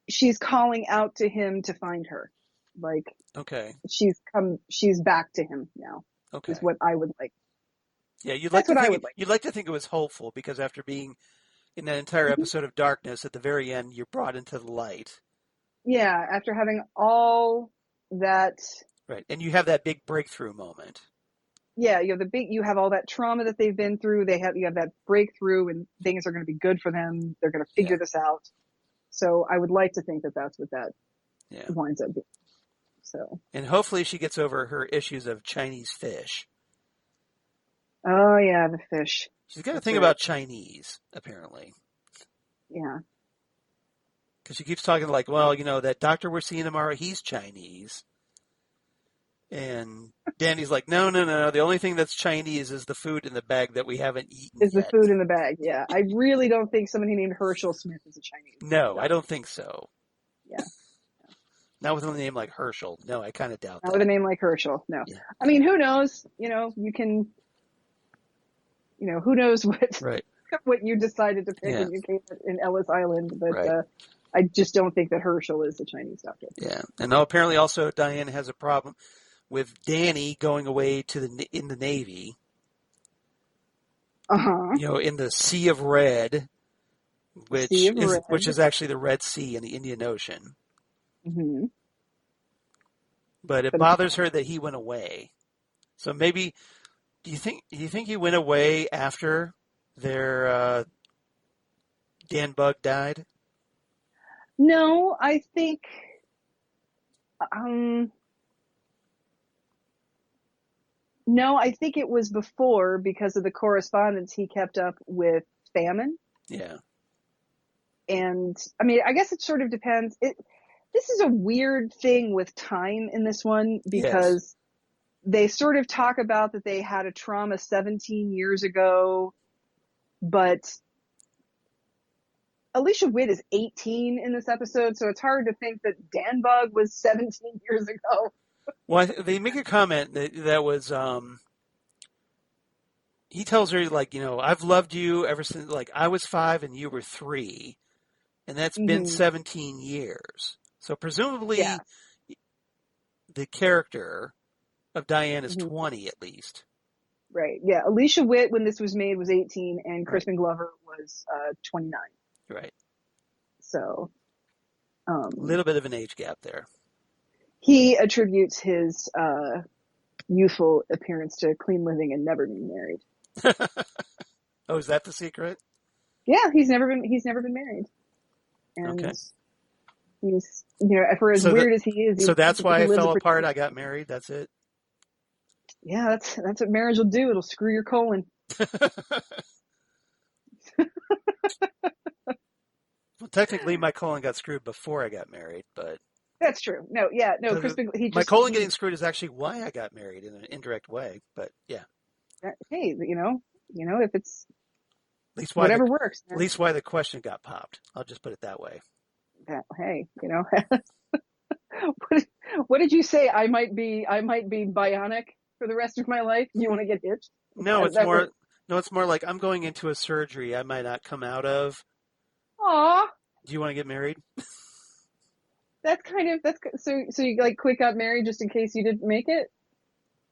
she's calling out to him to find her, like. Okay. She's back to him now. Okay. Is what I would like. Yeah, you'd like to think it was hopeful because after being in that entire episode of darkness, at the very end, you're brought into the light. Yeah, after having all that. Right, and you have that big breakthrough moment. Yeah, you have all that trauma that they've been through. You have that breakthrough, and things are going to be good for them. They're going to figure this out. So I would like to think that that's what that winds up being. So. And hopefully she gets over her issues of Chinese fish. Oh yeah, the fish. She's got to think about Chinese, apparently. Yeah. Because she keeps talking like, well, that doctor we're seeing tomorrow, he's Chinese. And Danny's like, no. The only thing that's Chinese is the food in the bag that we haven't eaten yet. The food in the bag, yeah. I really don't think somebody named Herschel Smith is a Chinese. No, I don't think so. Yeah. Not with a name like Herschel. No, I kind of doubt that. Not with a name like Herschel, no. Yeah. I mean, who knows? You can, who knows what you decided to pick when you came in Ellis Island, but I just don't think that Herschel is a Chinese doctor. Yeah. And apparently also Diane has a problem with Danny going away in the Navy. Uh-huh. In the Sea of Red, which is actually the Red Sea in the Indian Ocean. Mm-hmm. But it bothers her that he went away. So maybe, do you think he went away after their Dan Bug died? No, I think No, I think it was before because of the correspondence he kept up with Famine. Yeah. And I mean, I guess it sort of depends. This is a weird thing with time in this one because they sort of talk about that they had a trauma 17 years ago, but Alicia Witt is 18 in this episode, so it's hard to think that Dan Bug was 17 years ago. Well, they make a comment that was, he tells her, like, I've loved you ever since, like, I was 5 and you were 3, and that's been 17 years. So presumably the character of Diane is 20 at least. Right. Yeah. Alicia Witt, when this was made, was 18, and Crispin Glover was 29. Right. So, a little bit of an age gap there. He attributes his youthful appearance to clean living and never being married. Oh, is that the secret? Yeah, he's never been married, and he's for as weird as he is. So that's why I fell apart. I got married. That's it. Yeah, that's what marriage will do. It'll screw your colon. Well, technically, my colon got screwed before I got married, but that's true. No, Crispin. My colon getting screwed is actually why I got married in an indirect way. But yeah. Hey, if it's at least why whatever works. At least why the question got popped. I'll just put it that way. Hey, what did you say? I might be bionic for the rest of my life. You want to get hitched? No, it's more like I'm going into a surgery I might not come out of. Aw. Do you want to get married? So you like quick got married just in case you didn't make it?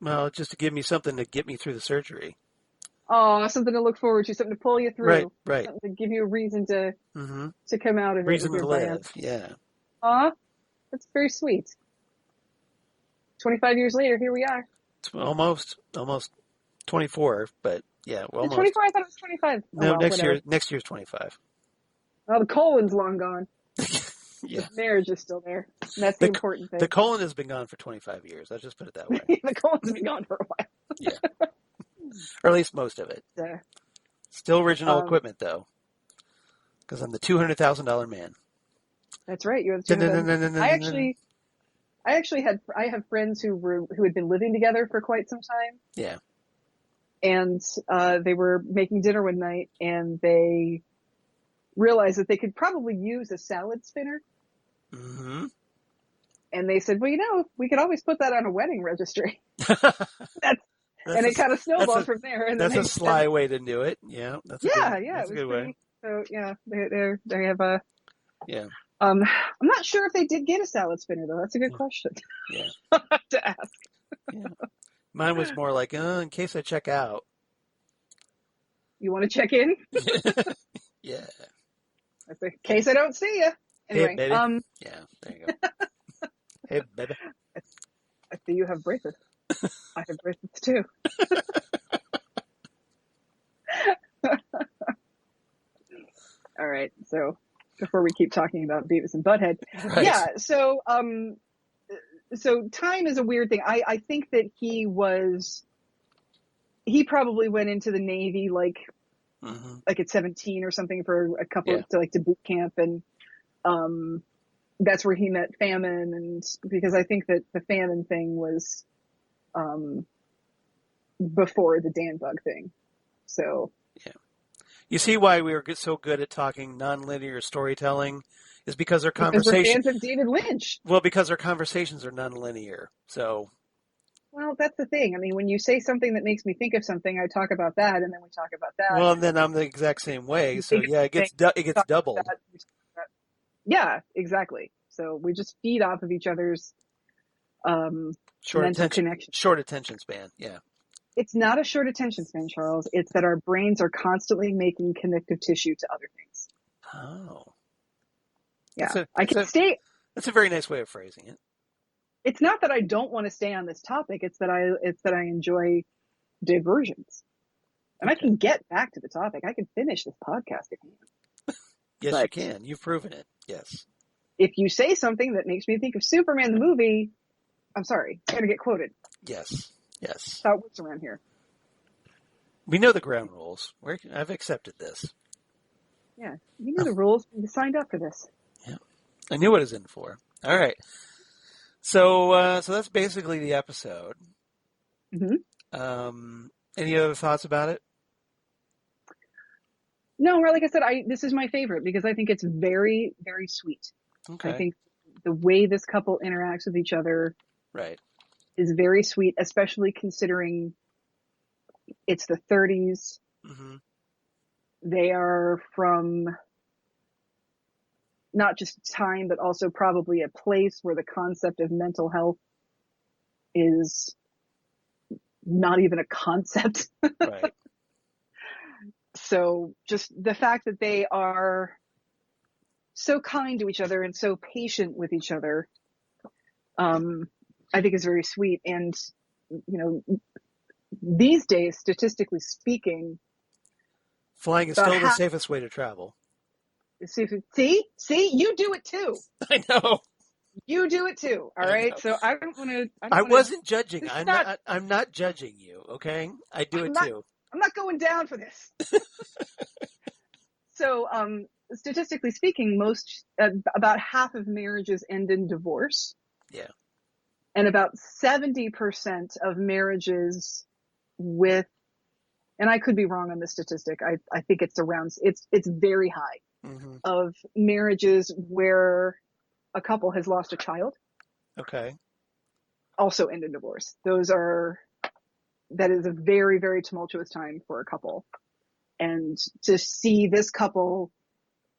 Well, just to give me something to get me through the surgery. Oh, something to look forward to, something to pull you through. Right. Something to give you a reason to come out of it. Reason to live, yeah. Aw, that's very sweet. 25 years later, here we are. It's almost 24, but yeah, well, almost. 24? I thought it was 25. No, next year's 25. Well, the colon's long gone. Yeah. The marriage is still there. That's the important thing. The colon has been gone for 25 years. Let's just put it that way. The colon's been gone for a while. Yeah. Or at least most of it. Still original equipment, though. Because I'm the $200,000 man. That's right. You're the $200,000. I have friends who had been living together for quite some time. Yeah. And they were making dinner one night, and they realized that they could probably use a salad spinner. Mm-hmm. And they said, well, we could always put that on a wedding registry. And it kind of snowballed from there. And that's a sly way to do it. Yeah. That's a good way. So yeah, they have a. Yeah. I'm not sure if they did get a salad spinner though. That's a good question. Yeah. To ask. Yeah. Mine was more like, in case I check out. You want to check in? Yeah. That's in case I don't see you. Anyway, hey, baby. Yeah, there you go. Hey, baby. I see you have braces. I have bracelets too. All right. So before we keep talking about Beavis and Butthead, right. Yeah. So time is a weird thing. I think that he probably went into the Navy like at 17 or something for a couple to boot camp, and that's where he met Famine, and because I think that the Famine thing was before the Dan Bug thing. So yeah, you see why we were so good at talking nonlinear storytelling is because our conversations. We're fans of David Lynch. Well, because our conversations are nonlinear. So. Well, that's the thing. I mean, when you say something that makes me think of something, I talk about that, and then we talk about that. Well, and then I'm the exact same way. So yeah, it gets doubled. Yeah, exactly. So we just feed off of each other's mental connection. Short attention span. Yeah. It's not a short attention span, Charles. It's that our brains are constantly making connective tissue to other things. Oh. Yeah, I can stay. That's a very nice way of phrasing it. It's not that I don't want to stay on this topic. It's that I enjoy diversions, and I can get back to the topic. I can finish this podcast if you want. Yes, you can. You've proven it. Yes. If you say something that makes me think of Superman the movie, I'm sorry, I'm going to get quoted. Yes. That's how it works around here. We know the ground rules. I've accepted this. Yeah, you knew the rules when you signed up for this. Yeah, I knew what I was in for. All right. So that's basically the episode. Mm-hmm. Any other thoughts about it? No, like I said, this is my favorite because I think it's very, very sweet. Okay. I think the way this couple interacts with each other, right, is very sweet, especially considering it's the 30s. Mm-hmm. They are from not just time, but also probably a place where the concept of mental health is not even a concept. Right. So just the fact that they are so kind to each other and so patient with each other, I think is very sweet. And, these days, statistically speaking, Flying is still the safest way to travel. See, you do it too. I know. You do it too. All right. So I don't want to. I wasn't judging. I'm not judging you. Okay. I do it too. I'm not going down for this. So, statistically speaking, about half of marriages end in divorce. Yeah. And about 70% of marriages with, and I could be wrong on this statistic. I think it's very high, mm-hmm. of marriages where a couple has lost a child. Okay. Also end in divorce. That is a very, very tumultuous time for a couple. And to see this couple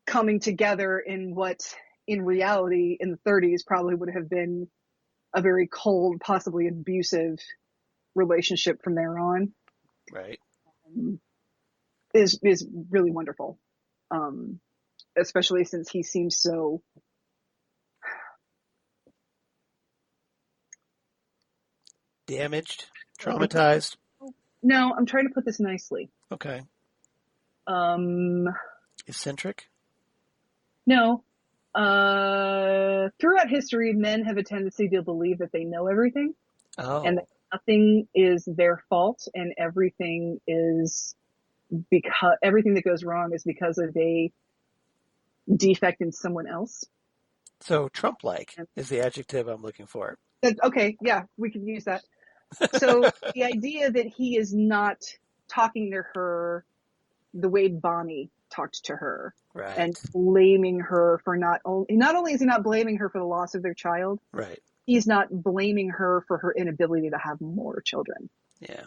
coming together in what in reality in the 30s probably would have been a very cold, possibly abusive relationship from there on. Right. Is really wonderful. Especially since he seems so damaged, traumatized. No, I'm trying to put this nicely. Okay. Eccentric? No. Throughout history, men have a tendency to believe that they know everything. Oh. And that nothing is their fault, and everything that goes wrong is because of a defect in someone else. So Trump-like is the adjective I'm looking for. Okay, yeah, we can use that. So the idea that he is not talking to her the way Bonnie talked to her, right, and blaming her for not only is he not blaming her for the loss of their child, right, he's not blaming her for her inability to have more children. Yeah.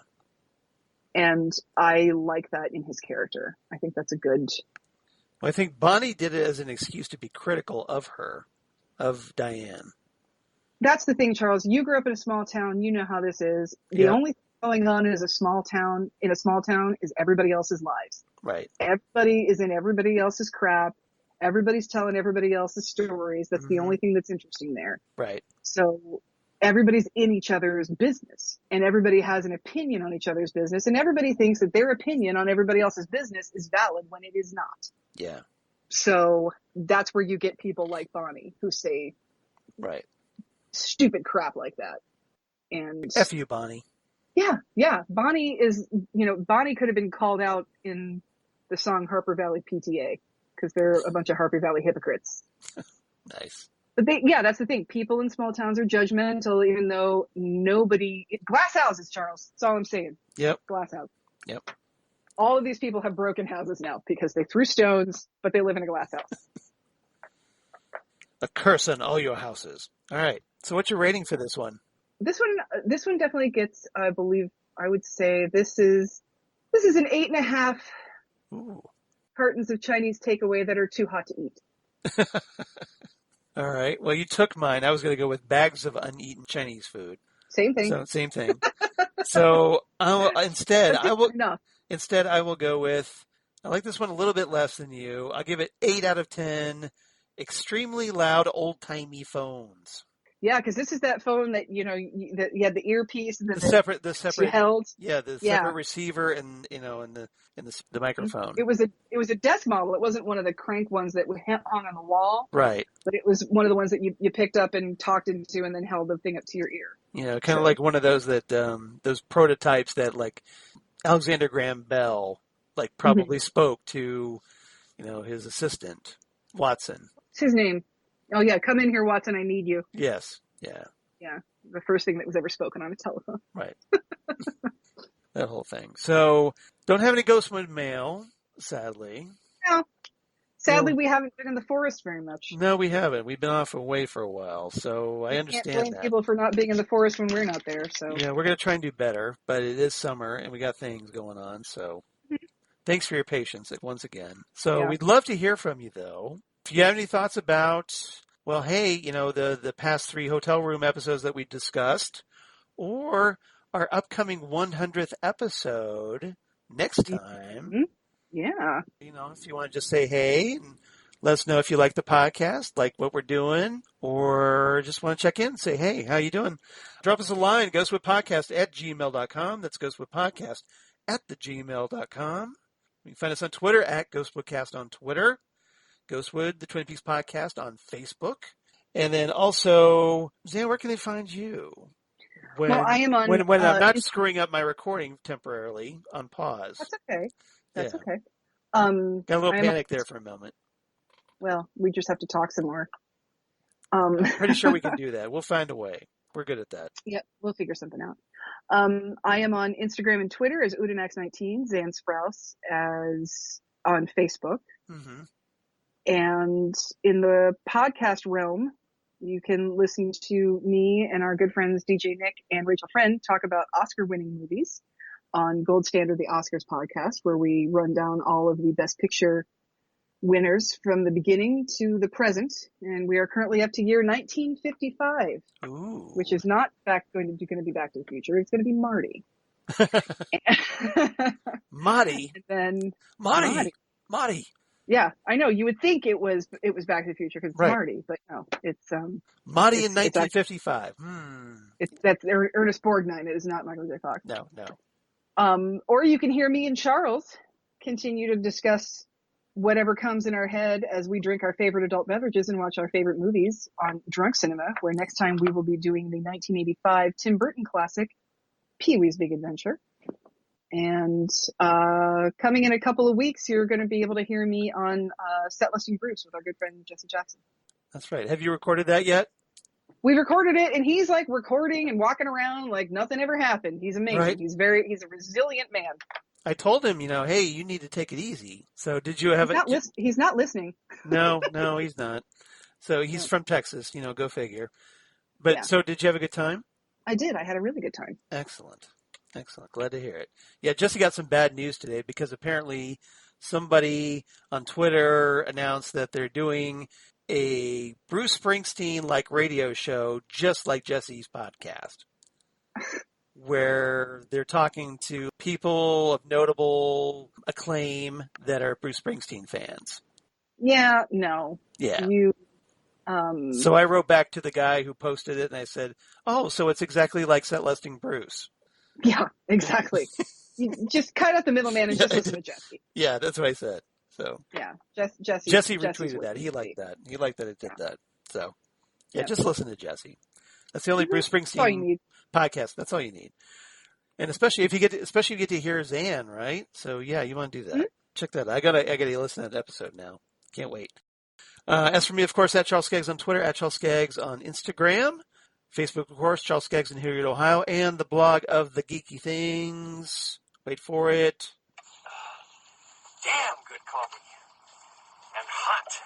And I like that in his character. I think that's a good... Well, I think Bonnie did it as an excuse to be critical of her, of Diane. That's the thing, Charles. You grew up in a small town. You know how this is. The only thing going on in a small town is everybody else's lives. Right. Everybody is in everybody else's crap. Everybody's telling everybody else's stories. That's the only thing that's interesting there. Right. So everybody's in each other's business, and everybody has an opinion on each other's business, and everybody thinks that their opinion on everybody else's business is valid when it is not. Yeah. So that's where you get people like Bonnie who say right stupid crap like that. And F you, Bonnie. Yeah. Bonnie could have been called out in the song Harper Valley PTA because they're a bunch of Harper Valley hypocrites. Nice. But that's the thing. People in small towns are judgmental, even though glass houses, Charles. That's all I'm saying. Yep. Glass house. Yep. All of these people have broken houses now because they threw stones, but they live in a glass house. A curse on all your houses. All right. So what's your rating for this one? This one definitely gets, I believe, I would say this is an 8.5 cartons of Chinese takeaway that are too hot to eat. All right. Well, you took mine. I was going to go with bags of uneaten Chinese food. Same thing. So same thing. So instead, I will go with, I like this one a little bit less than you. I'll give it 8 out of 10. Extremely loud, old-timey phones. Yeah, because this is that phone that you had the earpiece and the separate you held. Yeah, the separate receiver and the microphone. It was a desk model. It wasn't one of the crank ones that hung on the wall. Right. But it was one of the ones that you picked up and talked into and then held the thing up to your ear. Kind of like one of those that those prototypes that like Alexander Graham Bell probably spoke to, his assistant Watson. What's his name? Oh yeah, come in here, Watson. I need you. Yes. Yeah. Yeah. The first thing that was ever spoken on a telephone. Right. That whole thing. So don't have any Ghostwood mail, sadly. No. Sadly, we haven't been in the forest very much. No, we haven't. We've been off away for a while, so I understand that. Can't blame people for not being in the forest when we're not there. So yeah, we're going to try and do better, but it is summer and we got things going on. So thanks for your patience once again. So we'd love to hear from you, though. If you have any thoughts about, well, hey, you know, the past 3 hotel room episodes that we discussed, or our upcoming 100th episode next time. Mm-hmm. Yeah. You know, if you want to just say hey and let us know if you like the podcast, like what we're doing, or just want to check in and say, hey, how you doing? Drop us a line, ghostwoodpodcast@gmail.com. That's ghostwoodpodcast@gmail.com. You can find us on Twitter @GhostwoodCast on Twitter. Ghostwood, the Twin Peaks Podcast on Facebook. And then also, Xan, where can they find you? When I am on... When I'm not screwing up my recording temporarily on pause. That's okay. That's okay. Got a little panic there for a moment. Well, we just have to talk some more. I'm pretty sure we can do that. We'll find a way. We're good at that. Yep, we'll figure something out. I am on Instagram and Twitter as Udinax19, Xan Sprouse as on Facebook. Mm-hmm. And in the podcast realm, you can listen to me and our good friends DJ Nick and Rachel Friend talk about Oscar-winning movies on Gold Standard, the Oscars podcast, where we run down all of the Best Picture winners from the beginning to the present. And we are currently up to year 1955, which is not going to be Back to the Future. It's going to be Marty. Marty? And then Marty. Yeah, I know. You would think it was Back to the Future because it's Marty, but no, it's Marty in 1955. That's Ernest Borgnine. It is not Michael J. Fox. No. Or you can hear me and Charles continue to discuss whatever comes in our head as we drink our favorite adult beverages and watch our favorite movies on Drunk Cinema, where next time we will be doing the 1985 Tim Burton classic, Pee-wee's Big Adventure. And coming in a couple of weeks, you're going to be able to hear me on Set Listing Bruce with our good friend Jesse Jackson. That's right. Have you recorded that yet? We recorded it, and he's like recording and walking around like nothing ever happened. He's amazing. Right. He's a resilient man. I told him, hey, you need to take it easy. So did you have He's not listening. No, he's not. So he's from Texas, go figure. But So did you have a good time? I did. I had a really good time. Excellent. Glad to hear it. Yeah, Jesse got some bad news today because apparently somebody on Twitter announced that they're doing a Bruce Springsteen-like radio show just like Jesse's podcast, where they're talking to people of notable acclaim that are Bruce Springsteen fans. Yeah, no. Yeah. So I wrote back to the guy who posted it and I said, oh, so it's exactly like Set Listing Bruce. Yeah, exactly. You just cut out the middleman and just listen to Jesse. Yeah, that's what I said. So yeah, Jesse retweeted that. He liked that. He liked that it did that. So just listen to Jesse. That's the only Bruce Springsteen podcast. That's all you need. And especially if you get to hear Xan, right? So yeah, you want to do that. Mm-hmm. Check that out. I gotta listen to that episode now. Can't wait. As for me, of course, at Charles Skaggs on Twitter, at Charles Skaggs on Instagram. Facebook, of course, Charles Skaggs in Hilliard, Ohio, and the blog of the Geeky Things. Wait for it. Damn good coffee. And hot.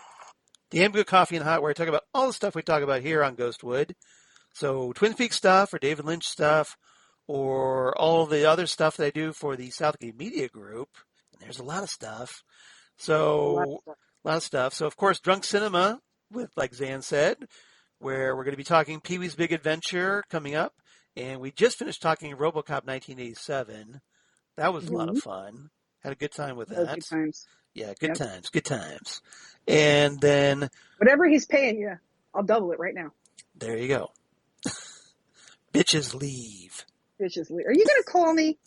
Damn good coffee and hot, where I talk about all the stuff we talk about here on Ghostwood. So Twin Peaks stuff, or David Lynch stuff, or all the other stuff that I do for the Southgate Media Group. And there's a lot of stuff. So, a lot of stuff. So, of course, Drunk Cinema, with, like Xan said, where we're going to be talking Pee-wee's Big Adventure coming up. And we just finished talking RoboCop 1987. That was a lot of fun. Had a good time with that. Good times. Yeah, good times. And then... whatever he's paying you, I'll double it right now. There you go. Bitches leave. Are you going to call me?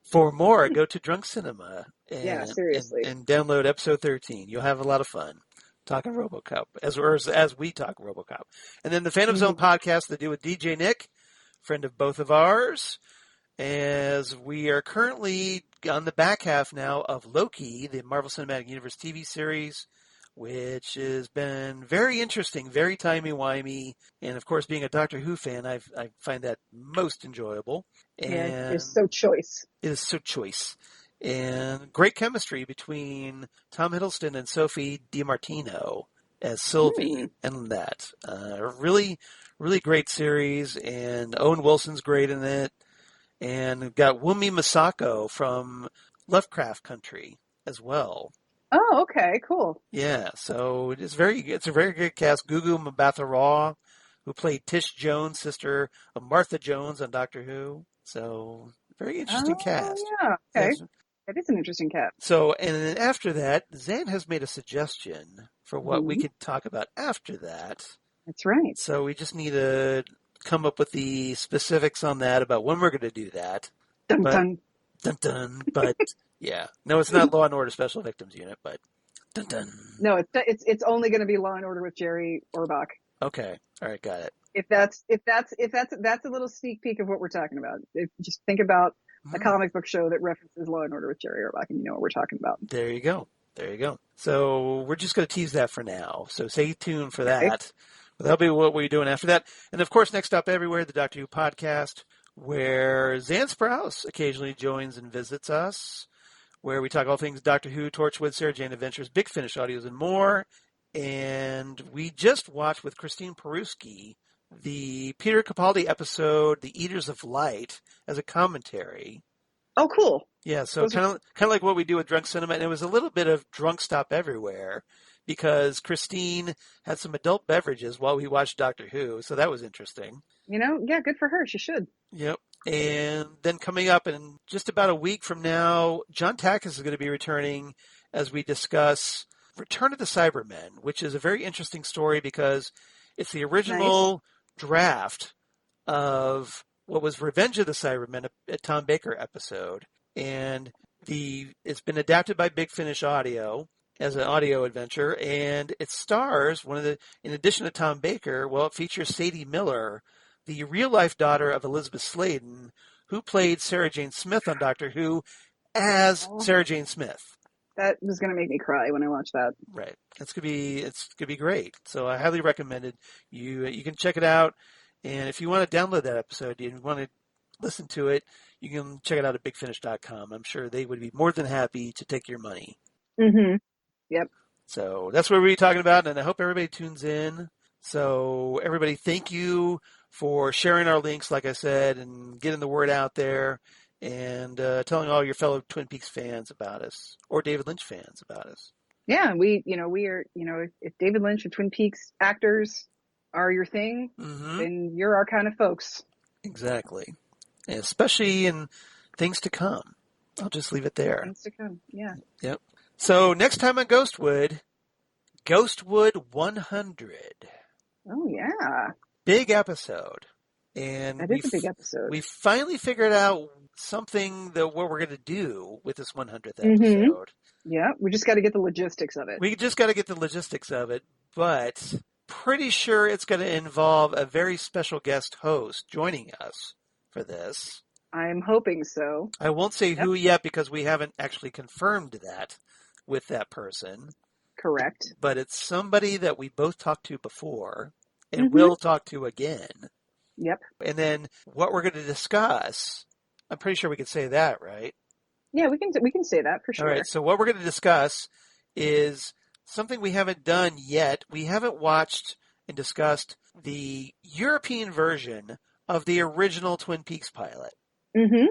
For more, go to Drunk Cinema. Seriously. And download episode 13. You'll have a lot of fun. Talking RoboCop, as we talk RoboCop. And then the Phantom Zone podcast they do with DJ Nick, friend of both of ours, as we are currently on the back half now of Loki, the Marvel Cinematic Universe TV series, which has been very interesting, very timey-wimey, and of course, being a Doctor Who fan, I find that most enjoyable. And it's so choice. It is so choice. And great chemistry between Tom Hiddleston and Sophie DiMartino as Sylvie and that. Really, really great series, and Owen Wilson's great in it. And we've got Wumi Masako from Lovecraft Country as well. Oh, okay, cool. Yeah, so it's a very good cast. Gugu Mbatha-Raw, who played Tish Jones, sister of Martha Jones on Doctor Who. So very interesting cast. Yeah, okay. Yes. That is an interesting cast. So, and then after that, Xan has made a suggestion for what we could talk about after that. That's right. So we just need to come up with the specifics on that about when we're going to do that. Dun dun. Dun dun. But yeah, no, it's not Law and Order Special Victims Unit, but dun dun. No, it's only going to be Law and Order with Jerry Orbach. Okay, all right, got it. If that's a little sneak peek of what we're talking about. Just think about a comic book show that references Law and Order with Jerry Orbach, and you know what we're talking about. There you go. There you go. So we're just going to tease that for now. So stay tuned for that. Okay. That'll be what we're doing after that. And, of course, next up everywhere, the Doctor Who podcast, where Xan Sprouse occasionally joins and visits us, where we talk all things Doctor Who, Torchwood, Sarah Jane Adventures, Big Finish audios, and more. And we just watched with Christine Peruski the Peter Capaldi episode, The Eaters of Light, as a commentary. Oh, cool. Yeah, so kind of like what we do with Drunk Cinema, and it was a little bit of Drunk Stop Everywhere, because Christine had some adult beverages while we watched Doctor Who, so that was interesting. You know, yeah, good for her. She should. Yep. And then coming up in just about a week from now, John Takis is going to be returning as we discuss Return of the Cybermen, which is a very interesting story because it's the original draft of what was Revenge of the Cybermen, a Tom Baker episode. And it's been adapted by Big Finish Audio as an audio adventure, and it stars in addition to Tom Baker, well, it features Sadie Miller, the real-life daughter of Elizabeth Sladen, who played Sarah Jane Smith on Doctor Who as Sarah Jane Smith. That was going to make me cry when I watched that. Right. It's gonna be great. So I highly recommend it. You can check it out, and if you want to download that episode and you want to listen to it, you can check it out at bigfinish.com. I'm sure they would be more than happy to take your money. Mm-hmm. Yep. So that's what we're talking about, and I hope everybody tunes in. So everybody, thank you for sharing our links, like I said, and getting the word out there, and telling all your fellow Twin Peaks fans about us, or David Lynch fans about us. Yeah, we are, if David Lynch and Twin Peaks actors are your thing, then you're our kind of folks. Exactly. And especially in things to come. I'll just leave it there. Things to come, yeah. Yep. So next time on Ghostwood 100. Oh, yeah. Big episode. And that is a big episode. We finally figured out something what we're going to do with this 100th episode. Yeah, we just got to get the logistics of it. But pretty sure it's going to involve a very special guest host joining us for this. I'm hoping so. I won't say who yet because we haven't actually confirmed that with that person. Correct. But it's somebody that we both talked to before and will talk to again. Yep. And then what we're going to discuss, I'm pretty sure we can say that, right? Yeah, we can say that for sure. All right, so what we're going to discuss is something we haven't done yet. We haven't watched and discussed the European version of the original Twin Peaks pilot. Mm-hmm.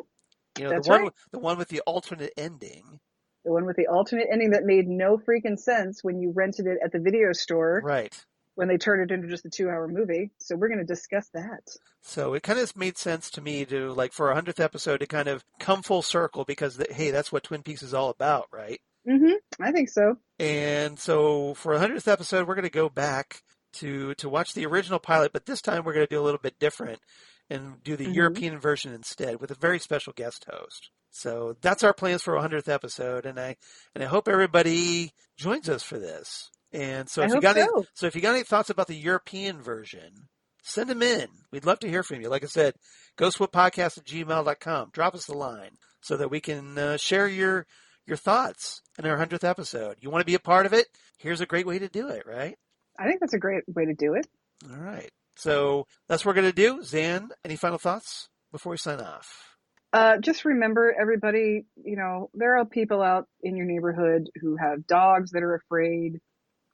That's the one with the alternate ending. The one with the alternate ending that made no freaking sense when you rented it at the video store. Right. When they turned it into just a 2-hour movie. So we're going to discuss that. So it kind of made sense to me to, for our 100th episode, to kind of come full circle because, hey, that's what Twin Peaks is all about, right? Mm-hmm. I think so. And so for our 100th episode, we're going to go back to watch the original pilot, but this time we're going to do a little bit different and do the European version instead with a very special guest host. So that's our plans for our 100th episode, and I hope everybody joins us for this. And so if you got any thoughts about the European version, send them in. We'd love to hear from you. Like I said, ghostwoodpodcast@gmail.com. Drop us a line so that we can share your thoughts in our 100th episode. You want to be a part of it? Here's a great way to do it, right? I think that's a great way to do it. All right. So that's what we're going to do. Xan, any final thoughts before we sign off? Just remember, everybody, there are people out in your neighborhood who have dogs that are afraid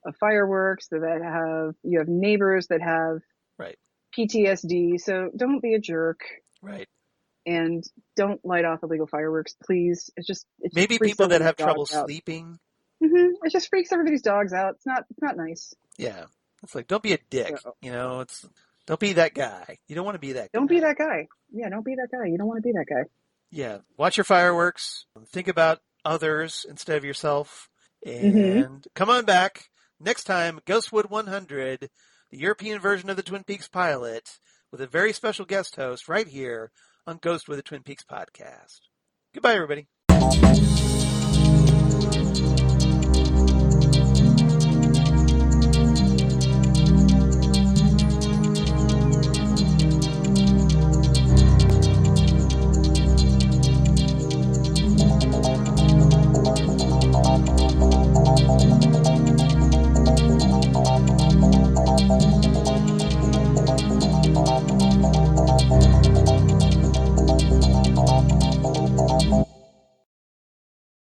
of fireworks, you have neighbors that have right. PTSD. So don't be a jerk. Right. And don't light off illegal fireworks, please. Maybe people that have trouble sleeping. Mm-hmm. It just freaks everybody's dogs out. It's not nice. Yeah. It's like, don't be a dick. So. Don't be that guy. You don't want to be that guy. Don't be that guy. Yeah, don't be that guy. You don't want to be that guy. Yeah. Watch your fireworks. Think about others instead of yourself. And come on back. Next time, Ghostwood 100, the European version of the Twin Peaks pilot, with a very special guest host right here on Ghostwood, the Twin Peaks podcast. Goodbye, everybody.